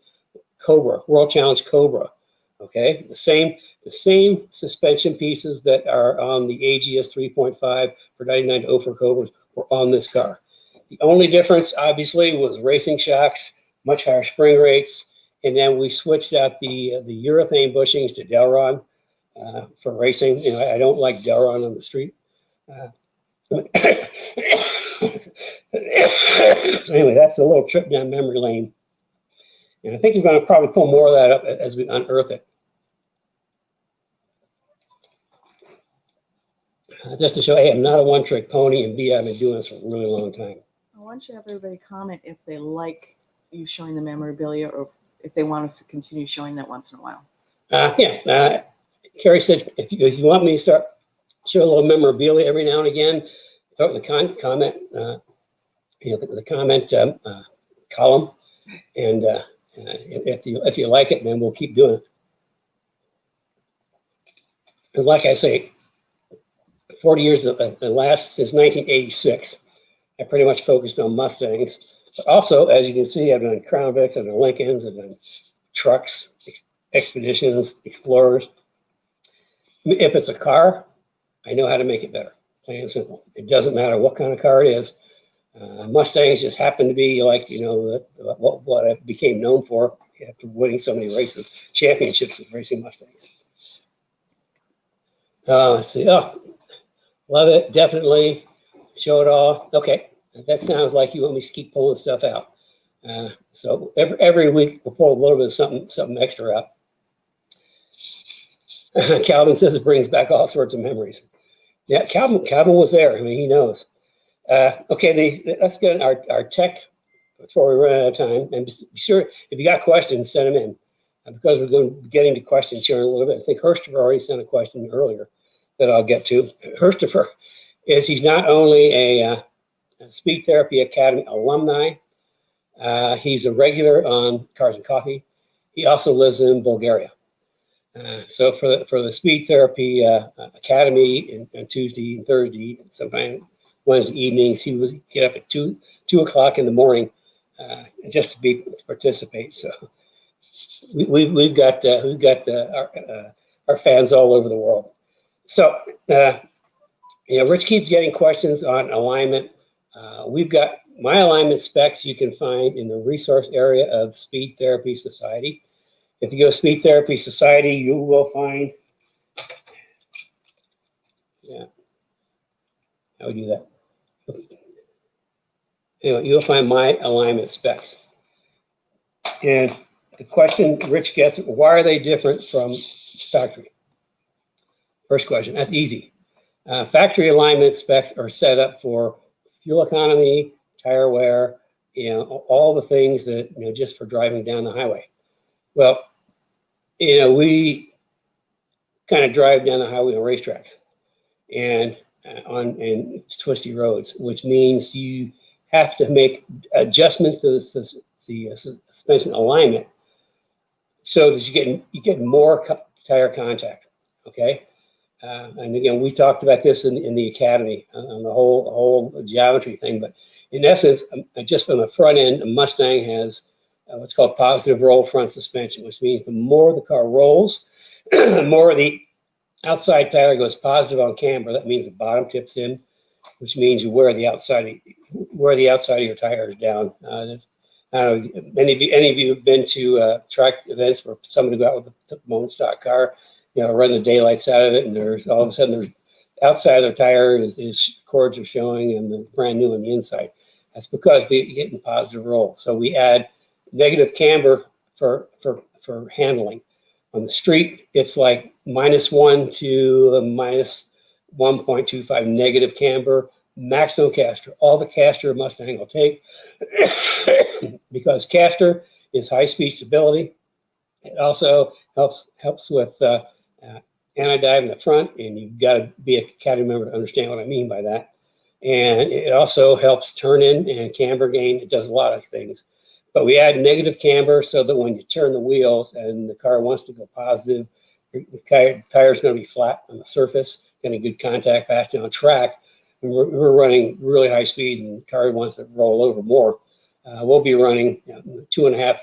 Cobra, World Challenge Cobra, okay? The same suspension pieces that are on the AGS 3.5 for 9904 Cobras were on this car. The only difference, obviously, was racing shocks, much higher spring rates, and then we switched out the urethane bushings to Delron for racing. I don't like Delron on the street. So anyway, that's a little trip down memory lane. And I think we're going to probably pull more of that up as we unearth it. Just to show, hey, I'm not a one-trick pony, and B, I've been doing this for a really long time. Why don't you have everybody comment if they like you showing the memorabilia or if they want us to continue showing that once in a while? Carrie said, if you want me to start show a little memorabilia every now and again, throw it in the comment, the comment column, and if you like it, then we'll keep doing it. And like I say, 40 years, the last since 1986, I pretty much focused on Mustangs. But also, as you can see, I've done Crown Vics, I've done Lincolns, I've done trucks, Expeditions, Explorers. If it's a car, I know how to make it better, plain and simple. It doesn't matter what kind of car it is. Mustangs just happen to be like, what I became known for after winning so many races, championships with racing Mustangs. Let's see. Oh, love it. Definitely. Show it all. Okay. That sounds like you want me to keep pulling stuff out. So every week we'll pull a little bit of something extra out. Calvin says it brings back all sorts of memories. Yeah, Calvin was there. I mean, he knows. Okay, let's get our tech before we run out of time. And be sure, if you got questions, send them in. Because we're going to be getting to questions here in a little bit. I think Herstopher already sent a question earlier that I'll get to. Herstopher he's not only a Speed Therapy Academy alumni, he's a regular on Cars and Coffee. He also lives in Bulgaria. So for the Speed Therapy Academy on Tuesday and Thursday, sometimes Wednesday evenings, he would get up at 2 o'clock in the morning just to participate. So we've got our fans all over the world. So Rich keeps getting questions on alignment. We've got my alignment specs you can find in the resource area of Speed Therapy Society. If you go to Speed Therapy Society, you will find, how would you do that? You'll find my alignment specs. And the question Rich gets, why are they different from factory? First question, that's easy. Factory alignment specs are set up for fuel economy, tire wear, all the things that, just for driving down the highway. Well, we kind of drive down the highway on racetracks and on twisty roads, which means you have to make adjustments to the suspension alignment so that you get more tire contact. Okay, and again, we talked about this in the academy on the whole geometry thing. But in essence, just from the front end, a Mustang has what's called positive roll front suspension, which means the more the car rolls, the more the outside tire goes positive on camber. That means the bottom tips in, which means you wear the outside of your tires down. I don't know, any of you have been to track events where somebody go out with a moment stock car, run the daylights out of it, and there's all of a sudden there's outside of the tire is cords are showing and the brand new on the inside. That's because they're getting positive roll. So we add negative camber for handling. On the street, it's like -1 to -1.25 negative camber, maximum caster. All the caster Mustang will take because caster is high-speed stability. It also helps with anti-dive in the front, and you've got to be a Academy member to understand what I mean by that. And it also helps turn in and camber gain. It does a lot of things. But we add negative camber so that when you turn the wheels and the car wants to go positive, the tire is going to be flat on the surface, getting good contact back on track. And we're running really high speed and the car wants to roll over more. We'll be running 2.5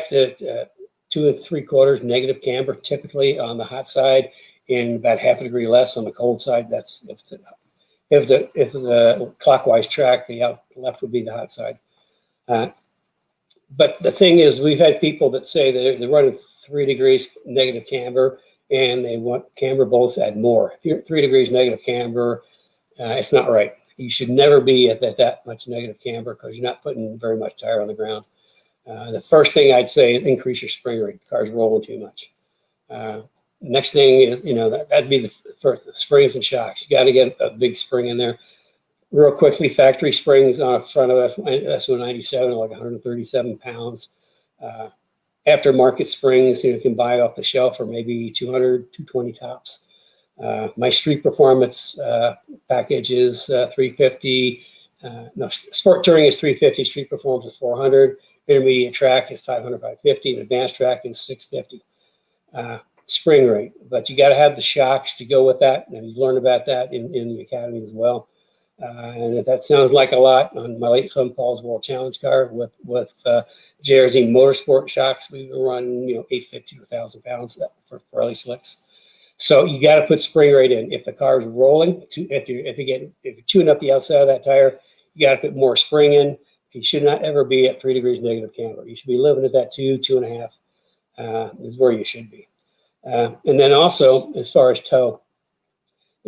to 2 3/4 negative camber typically on the hot side, and about half a degree less on the cold side. That's if the clockwise track, the left would be the hot side. But the thing is, we've had people that say they're running 3 degrees negative camber and they want camber bolts to add more. If you're 3 degrees negative camber, it's not right. You should never be at that much negative camber because you're not putting very much tire on the ground. The first thing I'd say is increase your spring rate. The car's rolling too much. Next thing is, that'd be the first, the springs and shocks. You got to get a big spring in there. Real quickly, factory springs on the front of S197 are like 137 pounds. Aftermarket springs, you can buy off the shelf for maybe 200, 220 tops. My street performance package is 350. No, sport touring is 350. Street performance is 400. Intermediate track is 500, 550. And advanced track is 650. Spring rate, but you got to have the shocks to go with that, and you learn about that in the academy as well. And if that sounds like a lot, on my late son Paul's World Challenge car with JRZ Motorsport shocks, we were running 850 to 1,000 pounds for early slicks. So you got to put spring rate in. If the car is rolling, if you're tuning up the outside of that tire, you got to put more spring in. You should not ever be at 3 degrees negative camber. You should be living at that 2.5 is where you should be. And then also, as far as toe,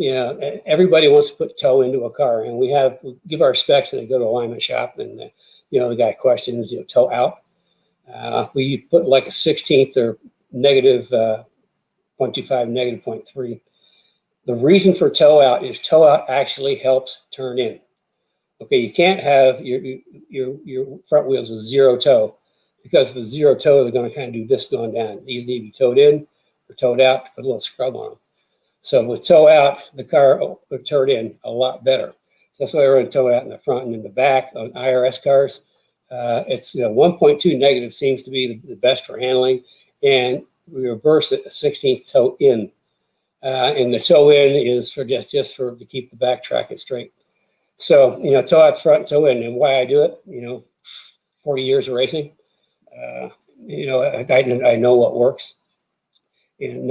everybody wants to put toe into a car, and we give our specs and they go to alignment shop, and the guy questions, toe out. We put like a 16th or negative 0.25, negative 0.3. The reason for toe out is toe out actually helps turn in. Okay, you can't have your front wheels with zero toe, because the zero toe, they're going to kind of do this going down. You need to be towed in or towed out to put a little scrub on them. So with toe out, the car will turn in a lot better. So that's why I run toe out in the front and in the back on IRS cars. It's 1.2 negative seems to be the best for handling, and we reverse it a 16th toe in. And the toe in is for just to keep the back tracking straight. So toe out front, toe in, and why I do it, 40 years of racing. I know what works, and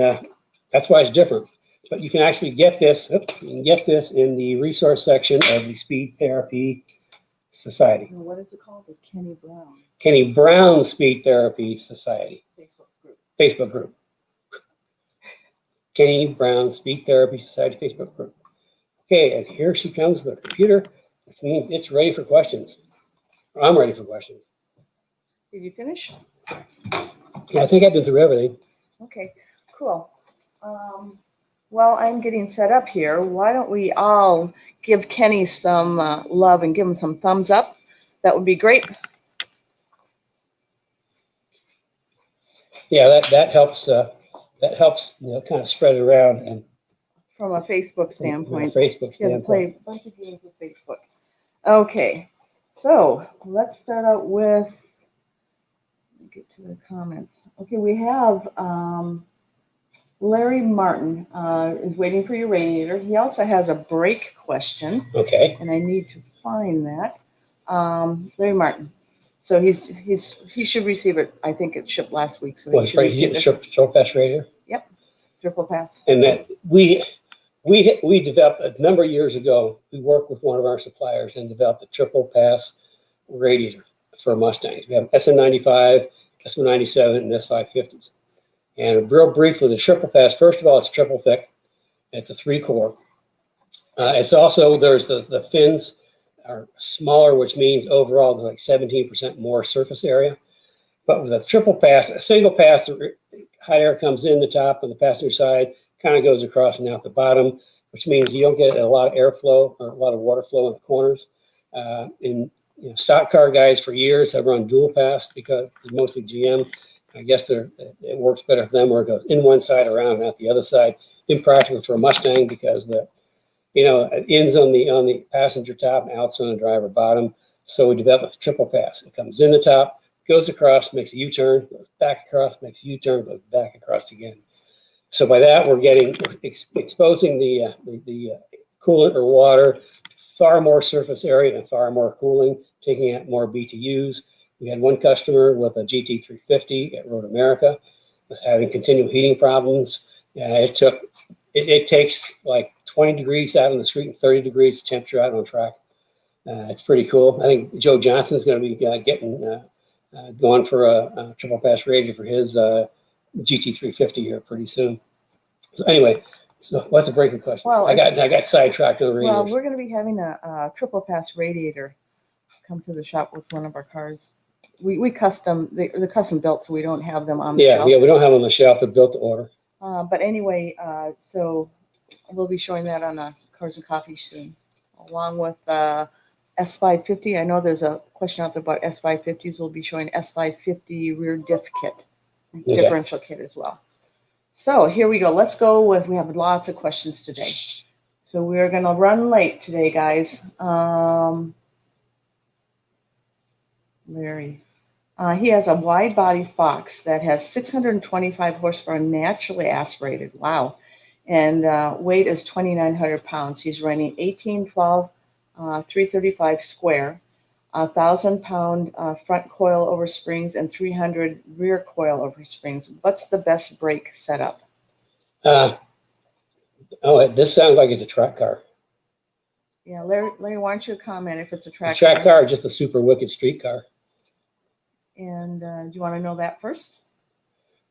that's why it's different. But you can actually get this. In the resource section of the Speed Therapy Society. What is it called? The Kenny Brown. Kenny Brown Speed Therapy Society. Facebook group. Kenny Brown Speed Therapy Society Facebook group. Okay, and here she comes, the computer, which means it's ready for questions. I'm ready for questions. Did you finish? Yeah, I think I've been through everything. Okay, cool. Well, I'm getting set up here. Why don't we all give Kenny some love and give him some thumbs up? That would be great. Yeah, that helps. That helps, kind of spread it around. And from a Facebook standpoint. From a Facebook standpoint. Yeah, play a bunch of games with Facebook. Okay, so let's start out with. Get to the comments. Okay, we have Larry Martin is waiting for your radiator. He also has a brake question. Okay. And I need to find that. Larry Martin. So he should receive it. I think it shipped last week. So he should receive it. Triple pass radiator. Yep, triple pass. And that we developed a number of years ago. We worked with one of our suppliers and developed a triple pass radiator for Mustangs. We have SM95, SM97, and S550s. And real briefly, the triple pass, first of all, it's triple thick. It's a 3-core. It's also, there's the fins are smaller, which means overall there's like 17% more surface area. But with a triple pass, a single pass, the hot air comes in the top on the passenger side, kind of goes across and out the bottom, which means you don't get a lot of airflow or a lot of water flow in the corners. Stock car guys for years have run dual pass because it's mostly GM. I guess it works better for them where it goes in one side around and out the other side. Impractical for a Mustang because the ins on the passenger top and outs on the driver bottom. So we developed a triple pass. It comes in the top, goes across, makes a U-turn, goes back across, makes a U-turn, goes back across again. So by that, we're exposing the coolant or water to far more surface area and far more cooling, taking out more BTUs. We had one customer with a GT350 at Road America having continual heating problems. It takes like 20 degrees out on the street and 30 degrees temperature out on track. It's pretty cool. I think Joe Johnson's going to be going for a triple pass radiator for his GT350 here pretty soon. So anyway, what's a breaking question? Well, I got sidetracked on radiators. Well, we're going to be having a triple pass radiator come to the shop with one of our cars. They're custom built, so we don't have them on the shelf. Yeah, we don't have them on the shelf. They're built to order. But anyway, so we'll be showing that on Cars and Coffee soon, along with S550. I know there's a question out there about S550s. We'll be showing S550 rear diff kit, differential kit as well. So here we go. Let's go with, we have lots of questions today. So we're going to run late today, guys. Larry. He has a wide body Fox that has 625 horsepower naturally aspirated. Wow. And weight is 2,900 pounds. He's running 1812 335 square, 1,000-pound front coil over springs and 300 rear coil over springs. What's the best brake setup? This sounds like it's a track car. Yeah, Larry, why don't you comment if it's a track car or just a super wicked street car? And do you want to know that first?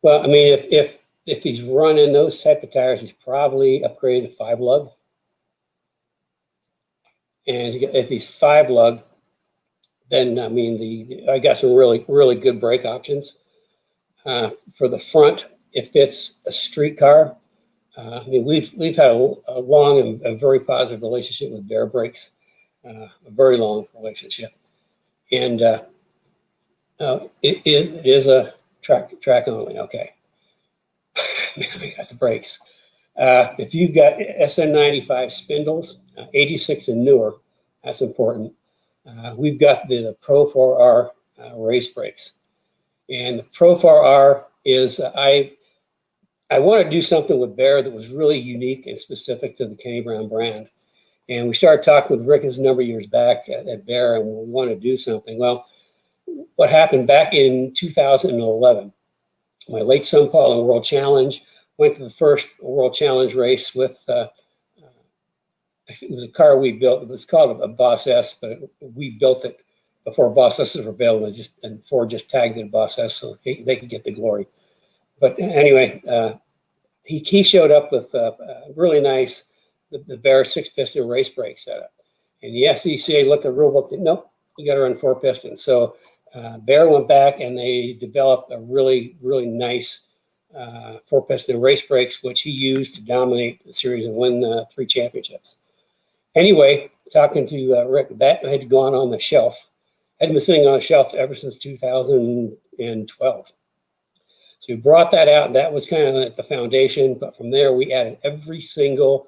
Well, I mean, if he's running those type of tires, he's probably upgraded to 5-lug. And if he's 5-lug, then I mean, I got some really good brake options. For the front, if it's a street car, I mean, we've had a long and a very positive relationship with Bear Brakes, a very long relationship, and it is a track only. Okay, we got the brakes. If you've got SN95 spindles, 86 and newer, that's important. We've got the Pro 4R race brakes, and the Pro 4R is I want to do something with Bear that was really unique and specific to the Kenny Brown brand. And we started talking with Rick a number of years back at Bear, and we want to do something. Well, what happened back in 2011, my late son Paul in World Challenge went to the first World Challenge race with, it was a car we built. It was called a Boss S, but we built it before Boss S's were built, and Ford just tagged it Boss S so they could get the glory. But anyway, he showed up with really nice, the Bear 6-piston race brake setup. And the SECA looked at the rule book and said, nope, you got to run 4 pistons. So Bear went back and they developed a really nice 4-piston race brakes, which he used to dominate the series and win 3 championships. Anyway, talking to Rick, that had gone on the shelf. Had been sitting on a shelf ever since 2012. So we brought that out, and that was kind of at the foundation. But from there, we added every single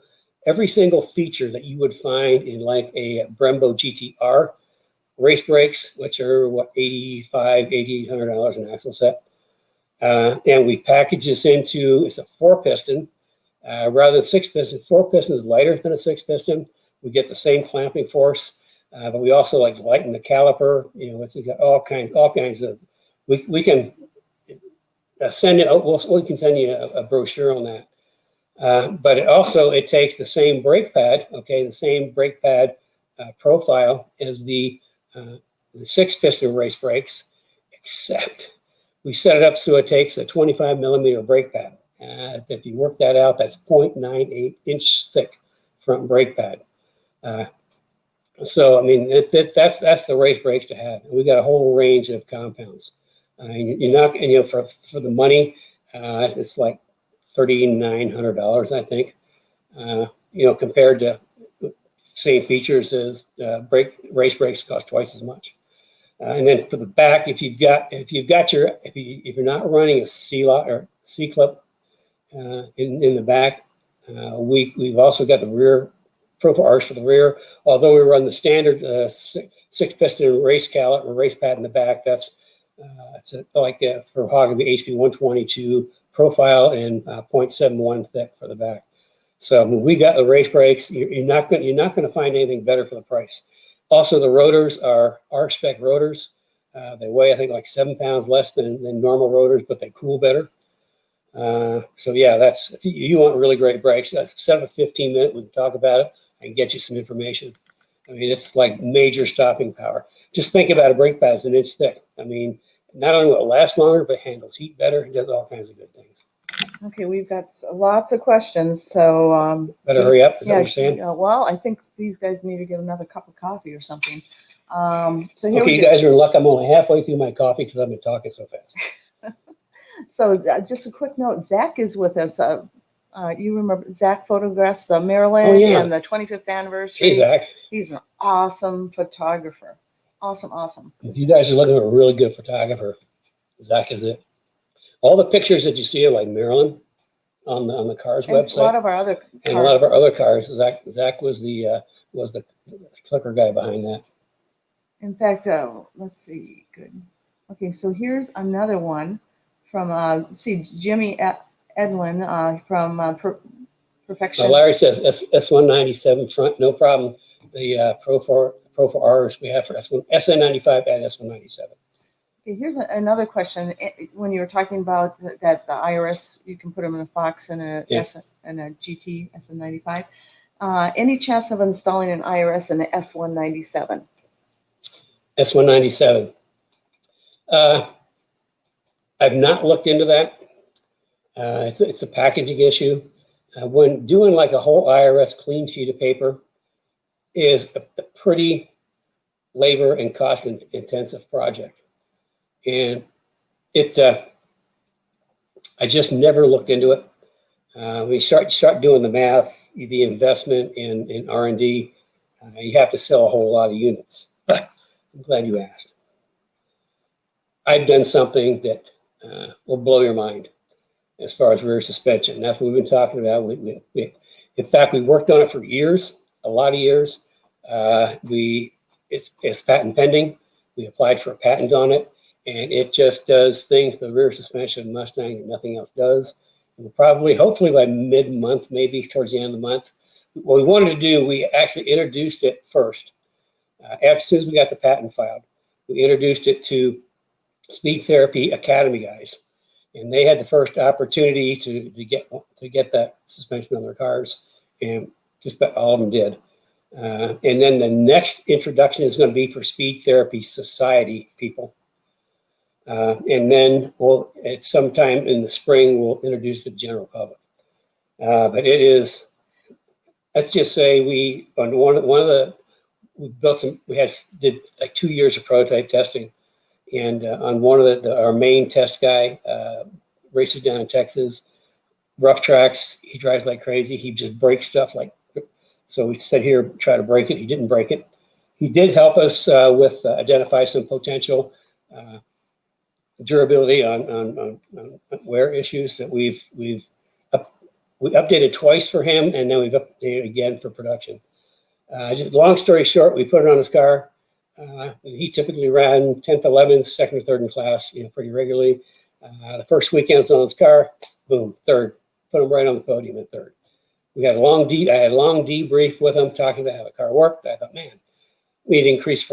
feature that you would find in like a Brembo GTR race brakes, which are what, $8,800 an axle set. And we package this into, it's a 4-piston rather than 6-piston. 4-piston is lighter than a 6-piston. We get the same clamping force, but we also like lighten the caliper. You know, it's got all kinds of. We can send it. We can send you a brochure on that. But it takes the same brake pad. Okay, the same brake pad profile as the 6-piston race brakes, except we set it up so it takes a 25mm brake pad. If you work that out, that's 0.98 inch thick front brake pad. So I mean, that's the race brakes to have. We got a whole range of compounds. You're not, and you know, for the money, it's like $3,900, I think. You know, compared to same features as race brakes cost twice as much. And then for the back, if you're not running a C-lock or C-clip in the back, we've also got the rear profile arch for the rear. Although we run the standard six piston race callet or race pad in the back, that's for Hog the HP 122 profile and 0.71 thick for the back. So when we got the race brakes, you're not going to find anything better for the price. Also, the rotors are R-spec rotors. They weigh, I think, like 7 pounds less than normal rotors, but they cool better. So yeah, if you want really great brakes, that's set up a 15-minute. We can talk about it. I can get you some information. I mean, it's like major stopping power. Just think about a brake pad. It's an inch thick. I mean, not only will it last longer, but handles heat better. It does all kinds of good things. Okay, we've got lots of questions, so better hurry up. Is that what you're saying? Well, I think these guys need to get another cup of coffee or something. So here okay, you guys are in luck. I'm only halfway through my coffee because I've been talking so fast. So just a quick note, Zach is with us. You remember Zach photographs Maryland and the 25th anniversary. Hey, Zach. He's an awesome photographer. Awesome. If you guys are looking for a really good photographer, Zach is it. All the pictures that you see of like Maryland on the car's website. A lot of our other cars. And a lot of our other cars. Zach was the clicker guy behind that. In fact, let's see. Good. Okay, so here's another one from Jimmy Edlin from Perfection. Larry says S197 front, no problem. The Pro 4Rs we have for SN95 and S197. Okay, here's another question. When you were talking about that the IRS, you can put them in a Fox and a GT SN95. Any chance of installing an IRS in the S197? S197. I've not looked into that. It's a packaging issue. When doing like a whole IRS clean sheet of paper is a pretty labor and cost intensive project. And I just never looked into it. We start doing the math, the investment in R&D, you have to sell a whole lot of units. But I'm glad you asked. I've done something that will blow your mind as far as rear suspension. That's what we've been talking about. In fact, we worked on it for years, a lot of years. It's patent pending. We applied for a patent on it, and it just does things the rear suspension of Mustang that nothing else does. And we'll probably, hopefully by mid-month, maybe towards the end of the month, what we wanted to do, we actually introduced it first. As soon as we got the patent filed, we introduced it to Speed Therapy Academy guys, and they had the first opportunity to get that suspension on their cars, and just about all of them did. And then the next introduction is going to be for Speed Therapy Society people. And then at some time in the spring, we'll introduce it to the general public. But it is, let's just say we did like 2 years of prototype testing. And on one of our main test guy, races down in Texas, rough tracks, he drives like crazy. He just breaks stuff like, so we said here, try to break it. He didn't break it. He did help us with identify some potential durability on wear issues that we updated twice for him, and then we've updated again for production. Just long story short, we put it on his car. He typically ran 10th, 11th, second or third in class, pretty regularly. The first weekend was on his car, boom, third. Put him right on the podium at third. I had a long debrief with him, talking about how the car worked. I thought, man, we had increased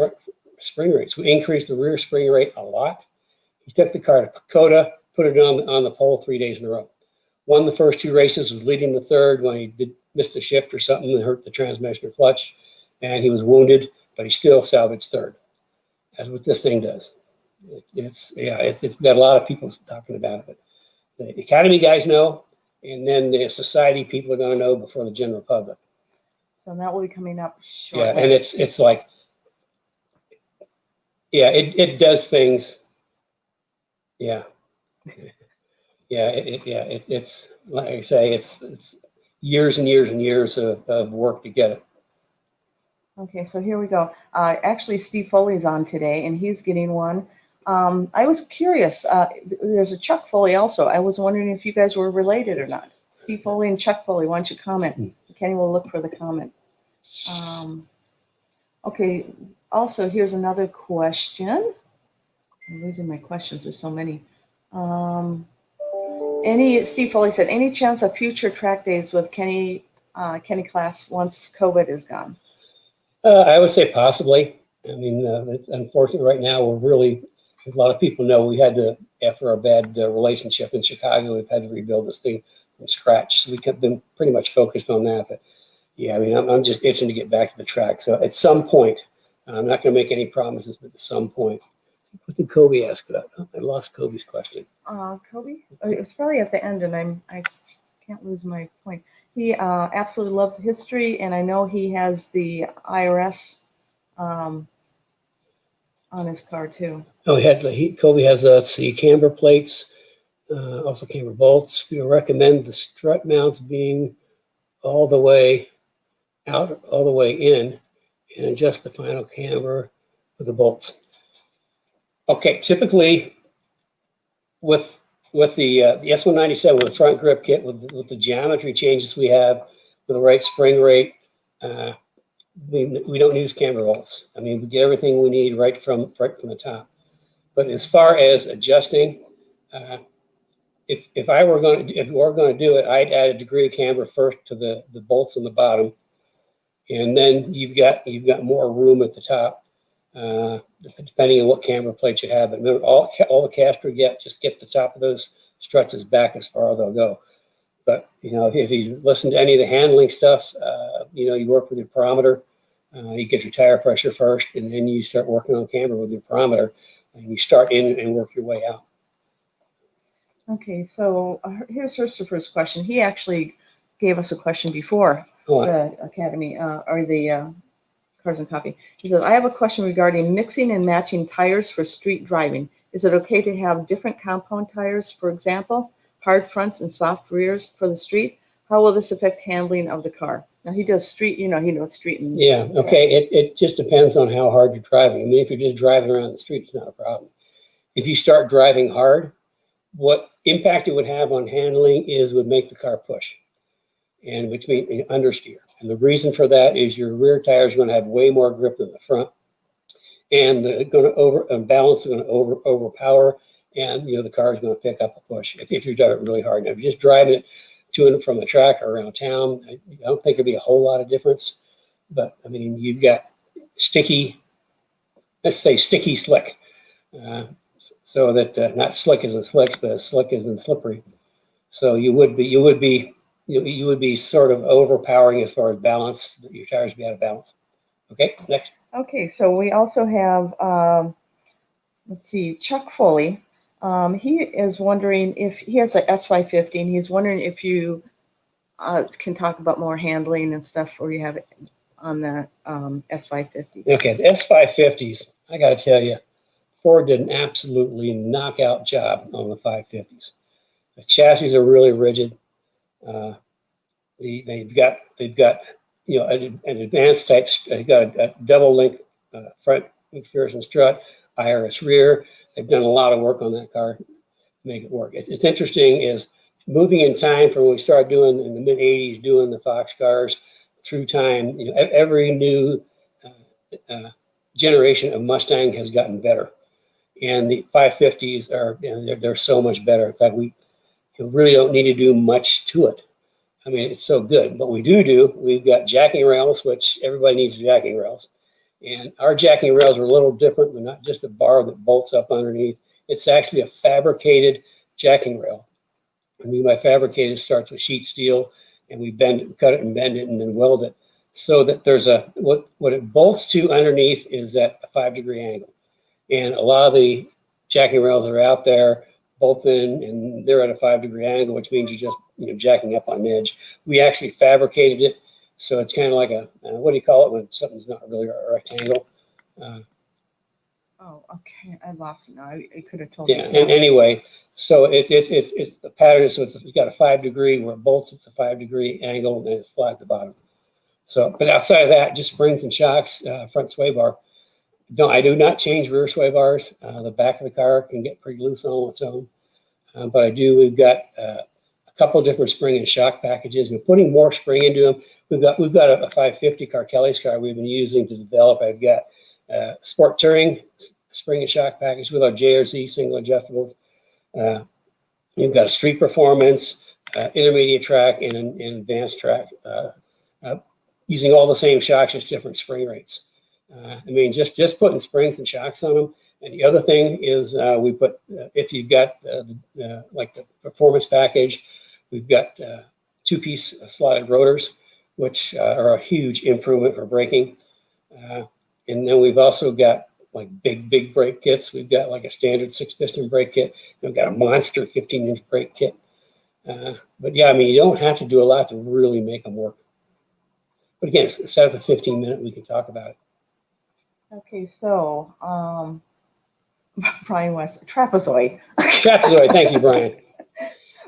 spring rates. We increased the rear spring rate a lot. He took the car to Dakota, put it on the pole 3 days in a row. Won the first 2 races, was leading the third when he missed a shift or something and hurt the transmission or clutch, and he was wounded, but he still salvaged third. That's what this thing does. It's got a lot of people talking about it. The Academy guys know, and then the society people are going to know before the general public. So that will be coming up shortly. Yeah, and it's like, yeah, it does things. Yeah. It's like I say, it's years and years and years of work to get it. Okay, so here we go. Actually, Steve Foley's on today, and he's getting one. I was curious. There's a Chuck Foley also. I was wondering if you guys were related or not. Steve Foley and Chuck Foley, why don't you comment? Kenny will look for the comment. Okay, also here's another question. I'm losing my questions, there's so many. Steve Foley said, any chance of future track days with Kenny class once COVID is gone? I would say possibly. I mean, it's unfortunate right now. We're really, as a lot of people know, we had to, after our bad relationship in Chicago, we've had to rebuild this thing from scratch. So we've been pretty much focused on that. But yeah, I mean, I'm just itching to get back to the track. So at some point, I'm not going to make any promises, but at some point. What did Kobe ask about? Oh, I lost Kobe's question. Kobe? It was probably at the end, and I can't lose my point. He absolutely loves history, and I know he has the IRS on his car too. Oh, Kobe has, let's see, camber plates, also camber bolts. We recommend the strut mounts being all the way out, all the way in, and adjust the final camber with the bolts. Okay, typically with the S197, with the front grip kit, with the geometry changes we have, with the right spring rate, we don't use camber bolts. I mean, we get everything we need right from the top. But as far as adjusting, if we're going to do it, I'd add a degree of camber first to the bolts on the bottom, and then you've got more room at the top, depending on what camber plate you have. But remember, all the caster just get the top of those struts as back as far as they'll go. But you know, if you listen to any of the handling stuff, you know, you work with your barometer. You get your tire pressure first, and then you start working on camber with your barometer, and you start in and work your way out. Okay, so here's Christopher's question. He actually gave us a question before the Academy or the Cars and Coffee. He says, I have a question regarding mixing and matching tires for street driving. Is it okay to have different compound tires, for example, hard fronts and soft rears for the street? How will this affect handling of the car? Now he does street, you know, he knows street. And yeah, okay, it just depends on how hard you're driving. I mean, if you're just driving around the street, it's not a problem. If you start driving hard, what impact it would have on handling would make the car push, and which means understeer. And the reason for that is your rear tires are going to have way more grip than the front, and they're going to balance is going to overpower, and you know the car is going to pick up a push if you're driving really hard. Now, if you're just driving it to and from the track or around town, I don't think it'd be a whole lot of difference. But I mean, you've got sticky, let's say sticky slick. So that not slick as in slicks, but as slick as in slippery. So you would be sort of overpowering as far as balance. Your tires would be out of balance. Okay, next. Okay, so we also have let's see, Chuck Foley. He is wondering if he has an S550, and he's wondering if you can talk about more handling and stuff, or you have it on the S550. Okay, the S550s. I got to tell you, Ford did an absolutely knockout job on the 550s. The chassis are really rigid. They've got you know an advanced type. They've got a double link front McPherson strut, IRS rear. They've done a lot of work on that car to make it work. It's interesting is moving in time from when we started doing in the mid '80s, doing the Fox cars through time. You know, every new generation of Mustang has gotten better. And the 550s are, you know, they're so much better. In fact, we really don't need to do much to it. I mean, it's so good. But we've got jacking rails, which everybody needs jacking rails. And our jacking rails are a little different. They're not just a bar that bolts up underneath. It's actually a fabricated jacking rail. I mean, by fabricated, it starts with sheet steel, and we bend it, cut it and bend it, and then weld it so that there's what it bolts to underneath is at a 5-degree angle. And a lot of the jacking rails that are out there bolt in, and they're at a 5-degree angle, which means you're just jacking up on edge. We actually fabricated it, so it's kind of like a what do you call it when something's not really a rectangle? Oh, okay, I lost it now. I could have told you. Yeah, you. and anyway, so it's the pattern is so it's got a 5-degree where it bolts. It's a 5-degree angle, and then it's flat at the bottom. So, but outside of that, just springs and shocks, front sway bar. No, I do not change rear sway bars. The back of the car can get pretty loose on its own. But we've got a couple different spring and shock packages. We're putting more spring into them. We've got a 550 car, Kelly's car, we've been using to develop. I've got Sport Touring spring and shock package with our JRZ single adjustables. You've got a street performance, intermediate track, and an advanced track, using all the same shocks, just different spring rates. I mean, just putting springs and shocks on them. And the other thing is we put, if you've got like the performance package, we've got 2-piece slotted rotors, which are a huge improvement for braking. And then we've also got like big brake kits. We've got like a standard 6-piston brake kit. We've got a monster 15-inch brake kit. But yeah, I mean, you don't have to do a lot to really make them work. But again, set up a 15-minute, we can talk about it. Okay, so Brian West, trapezoid. Trapezoid, thank you, Brian.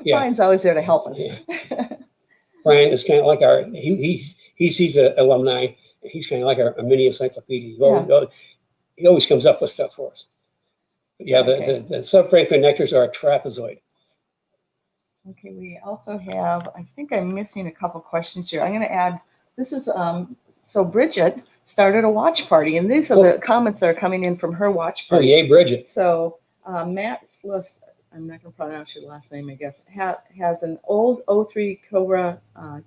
Yeah. Brian's always there to help us. Yeah. Brian is kind of like our, he's an alumni. He's kind of like our mini encyclopedia. He always comes up with stuff for us. But yeah, okay. The subframe connectors are a trapezoid. Okay, we also have, I think I'm missing a couple questions here. I'm going to add, this is, so Bridget started a watch party, and these are the comments that are coming in from her watch party. Oh, yay, Bridget. So Matt Sluss, I'm not going to pronounce your last name, I guess, has an old 03 Cobra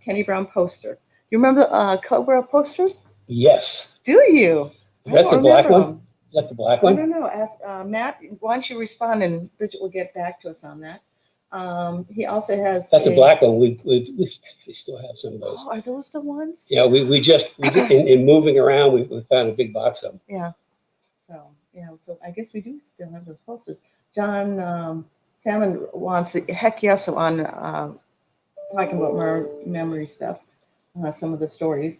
Kenny Brown poster. You remember Cobra posters? Yes. Do you? That's the black one? Is that the black one? I don't know. Ask, Matt, why don't you respond, and Bridget will get back to us on that. He also has. That's a black one. We actually still have some of those. Oh, are those the ones? Yeah, we just in moving around, we found a big box of them. Yeah. So yeah, so I guess we do still have those posters. John Salmon wants heck yes on talking about more memory stuff, some of the stories.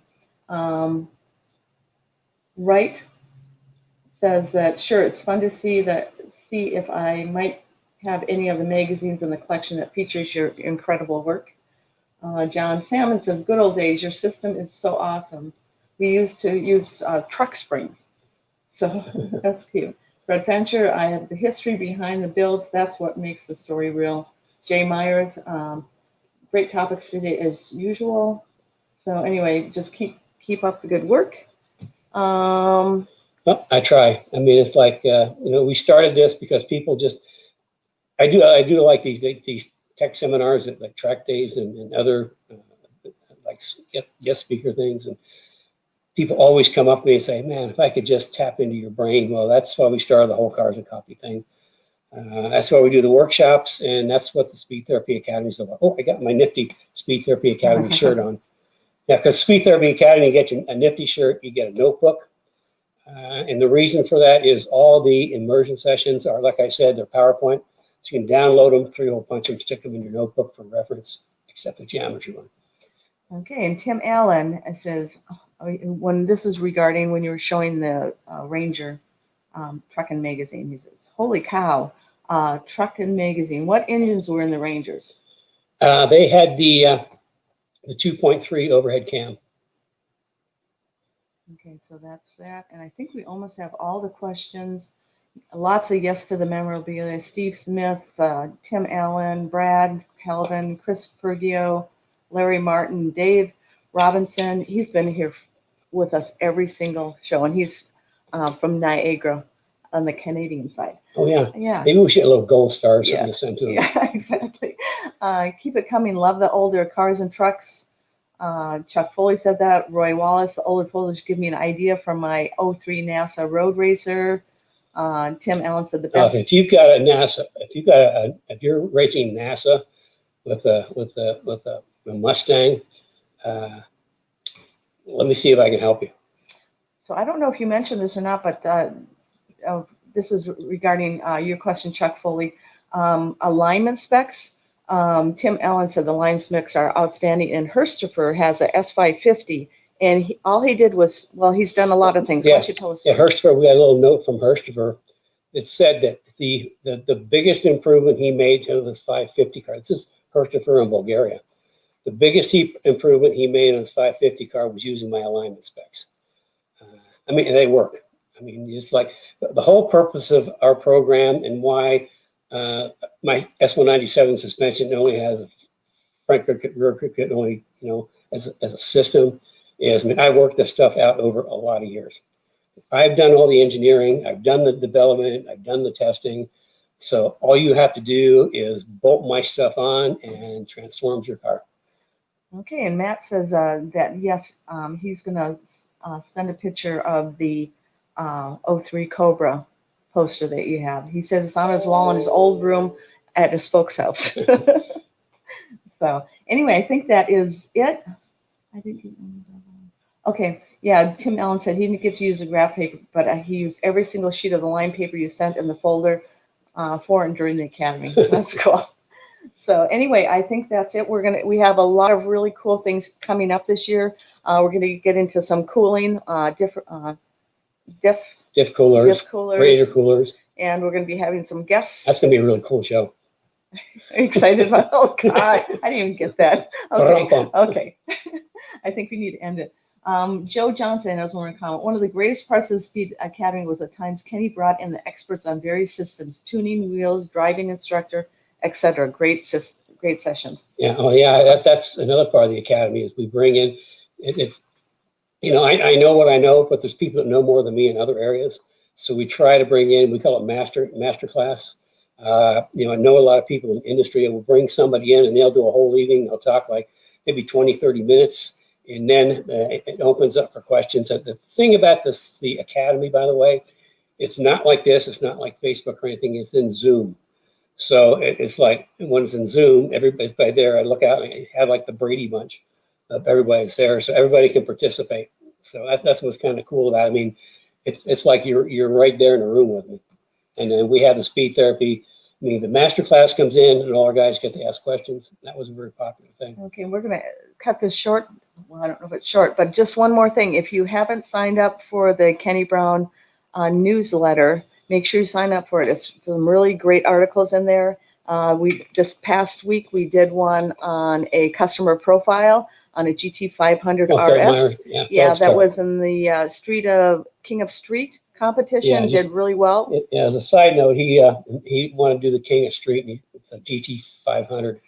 Wright says that sure, it's fun to see if I might have any of the magazines in the collection that features your incredible work. John Salmon says, good old days, your system is so awesome. We used to use truck springs. So that's cute. Fred Fincher, I have the history behind the builds. That's what makes the story real. Jay Myers, great topics today as usual. So anyway, just keep up the good work. Well, I try. I mean, it's like, we started this because people just, I do like these tech seminars at like track days and other like guest speaker things, and people always come up to me and say, man, if I could just tap into your brain. Well, that's why we started the whole Cars and Coffee thing. That's why we do the workshops, and that's what the Speed Therapy Academy is about. Oh, I got my nifty Speed Therapy Academy shirt on. Yeah, because Speed Therapy Academy, you get a nifty shirt, you get a notebook. And the reason for that is all the immersion sessions are, like I said, they're PowerPoint. So you can download them, 3-hole punch them, stick them in your notebook for reference, except the geometry one. Okay, and Tim Allen says, when this is regarding when you were showing the Ranger Truckin' Magazine, he says, holy cow, Truckin' Magazine, what engines were in the Rangers? They had the 2.3 overhead cam. Okay, so that's that. And I think we almost have all the questions. Lots of yes to the memorabilia. Steve Smith, Tim Allen, Brad Calvin, Chris Fergio, Larry Martin, Dave Robinson. He's been here with us every single show, and he's from Niagara on the Canadian side. Oh, yeah. Yeah. Maybe we should get a little gold star or something to send to him. Yeah, exactly. Keep it coming. Love the older cars and trucks. Chuck Foley said that. Roy Wallace, the older photos give me an idea from my 03 NASA Road Racer. Tim Allen said the best. If you've got a NASA, if you're racing NASA with a Mustang, let me see if I can help you. So I don't know if you mentioned this or not, but this is regarding your question, Chuck Foley. Alignment specs. Tim Allen said the line specs are outstanding, and Herstifer has a S550. And all he did was, well, he's done a lot of things. Yeah. Why don't you tell us? Yeah, Herstifer, we got a little note from Herstifer that said that the biggest improvement he made to this 550 car, this is Herstifer in Bulgaria. The biggest improvement he made on his 550 car was using my alignment specs. I mean, they work. I mean, it's like the whole purpose of our program and why my S197 suspension only has front grip kit, rear grip kit only, you know, as a system is, I mean, I worked this stuff out over a lot of years. I've done all the engineering, I've done the development, I've done the testing. So all you have to do is bolt my stuff on and transforms your car. Okay, and Matt says that yes, he's gonna send a picture of the '03 Cobra poster that you have. He says it's on his wall in his old room at his folks' house. So anyway, I think that is it. I think. Okay, yeah. Tim Allen said he didn't get to use the graph paper, but he used every single sheet of the line paper you sent in the folder for and during the academy. That's cool. So anyway, I think that's it. We have a lot of really cool things coming up this year. We're gonna get into some cooling, diff Coolers, radiator coolers, and we're gonna be having some guests. That's gonna be a really cool show. Excited about? Oh God, I didn't even get that. Okay, okay. I think we need to end it. Joe Johnson has one comment. One of the greatest parts of the Speed Academy was the times Kenny brought in the experts on various systems, tuning, wheels, driving instructor, etc. Great sessions. Yeah. Oh, yeah. That's another part of the academy is we bring in. It's you know, I know what I know, but there's people that know more than me in other areas. So we try to bring in. We call it master class. You know, I know a lot of people in the industry, and we'll bring somebody in, and they'll do a whole evening. They'll talk like maybe 20, 30 minutes, and then it opens up for questions. The thing about the academy, by the way, it's not like this. It's not like Facebook or anything. It's in Zoom. So it's like when it's in Zoom, everybody's by there. I look out and I have like the Brady Bunch of everybody's there, so everybody can participate. So that's what's kind of cool about it. I mean, it's like you're right there in the room with me. And then we have the speed therapy. I mean, the master class comes in, and all our guys get to ask questions. That was a very popular thing. Okay, we're gonna cut this short. Well, I don't know if it's short, but just one more thing. If you haven't signed up for the Kenny Brown newsletter, make sure you sign up for it. It's some really great articles in there. This past week we did one on a customer profile on a GT 500 RS. Yeah, that was in the King of Street competition. Did really well. Yeah, as a side note, he wanted to do the King of Street, and it's a GT 500,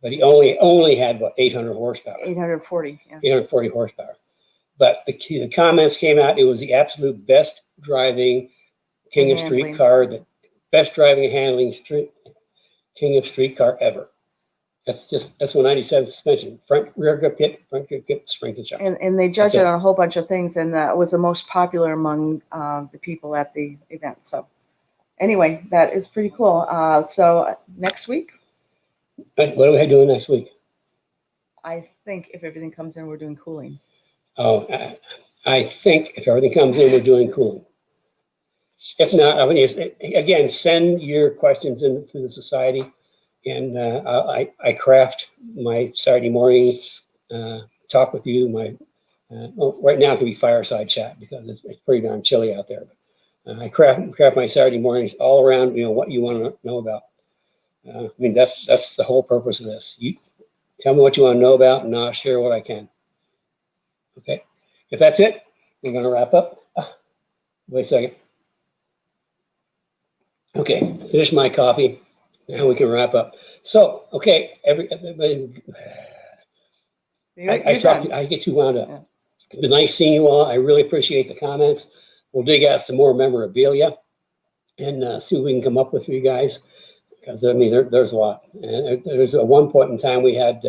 but he only had about 800 horsepower. 840. Yeah. 840 horsepower. But the comments came out. It was the absolute best driving King of Street car, the best driving and handling King of Street car ever. That's 197 suspension, front rear grip kit, springs and shocks. And they judge it on a whole bunch of things, and it was the most popular among the people at the event. So anyway, that is pretty cool. So next week. What are we doing next week? I think if everything comes in, we're doing cooling. Oh, I think if everything comes in, we're doing cooling. If not, I mean, again, send your questions in through the society, and I craft my Saturday morning talk with you. Well, right now it can be fireside chat because it's pretty darn chilly out there. But I craft my Saturday mornings all around, you know, what you want to know about. I mean, that's the whole purpose of this. You tell me what you want to know about, and I'll share what I can. Okay, if that's it, we're going to wrap up. Wait a second. Okay, finish my coffee. Now we can wrap up. So, okay, everybody, I get too wound up. Yeah. It's been nice seeing you all. I really appreciate the comments. We'll dig out some more memorabilia and see what we can come up with for you guys. Because I mean, there's a lot. And there's at one point in time we had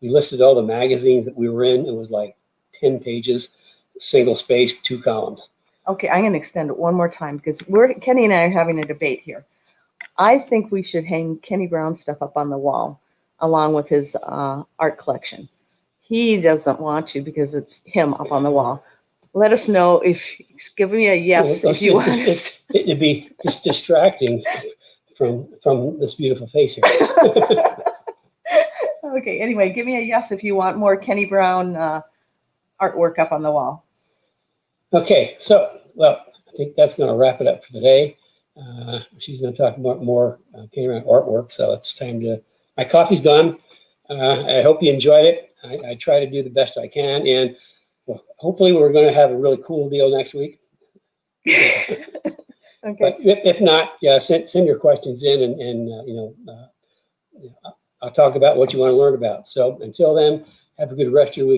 we listed all the magazines that we were in. It was like 10 pages, single space, 2 columns. Okay, I'm going to extend it one more time because Kenny and I are having a debate here. I think we should hang Kenny Brown stuff up on the wall along with his art collection. He doesn't want to because it's him up on the wall. Let us know give me a yes if you want us. It'd be just distracting from this beautiful face here. Okay, anyway, give me a yes if you want more Kenny Brown artwork up on the wall. Okay, so, well, I think that's going to wrap it up for today. She's going to talk more Kenny Brown artwork, so it's time to, my coffee's gone. I hope you enjoyed it. I try to do the best I can, and well, hopefully we're going to have a really cool deal next week. Okay. But if not, yeah, send your questions in, and you know, talk about what you want to learn about. So until then, have a good rest of your week.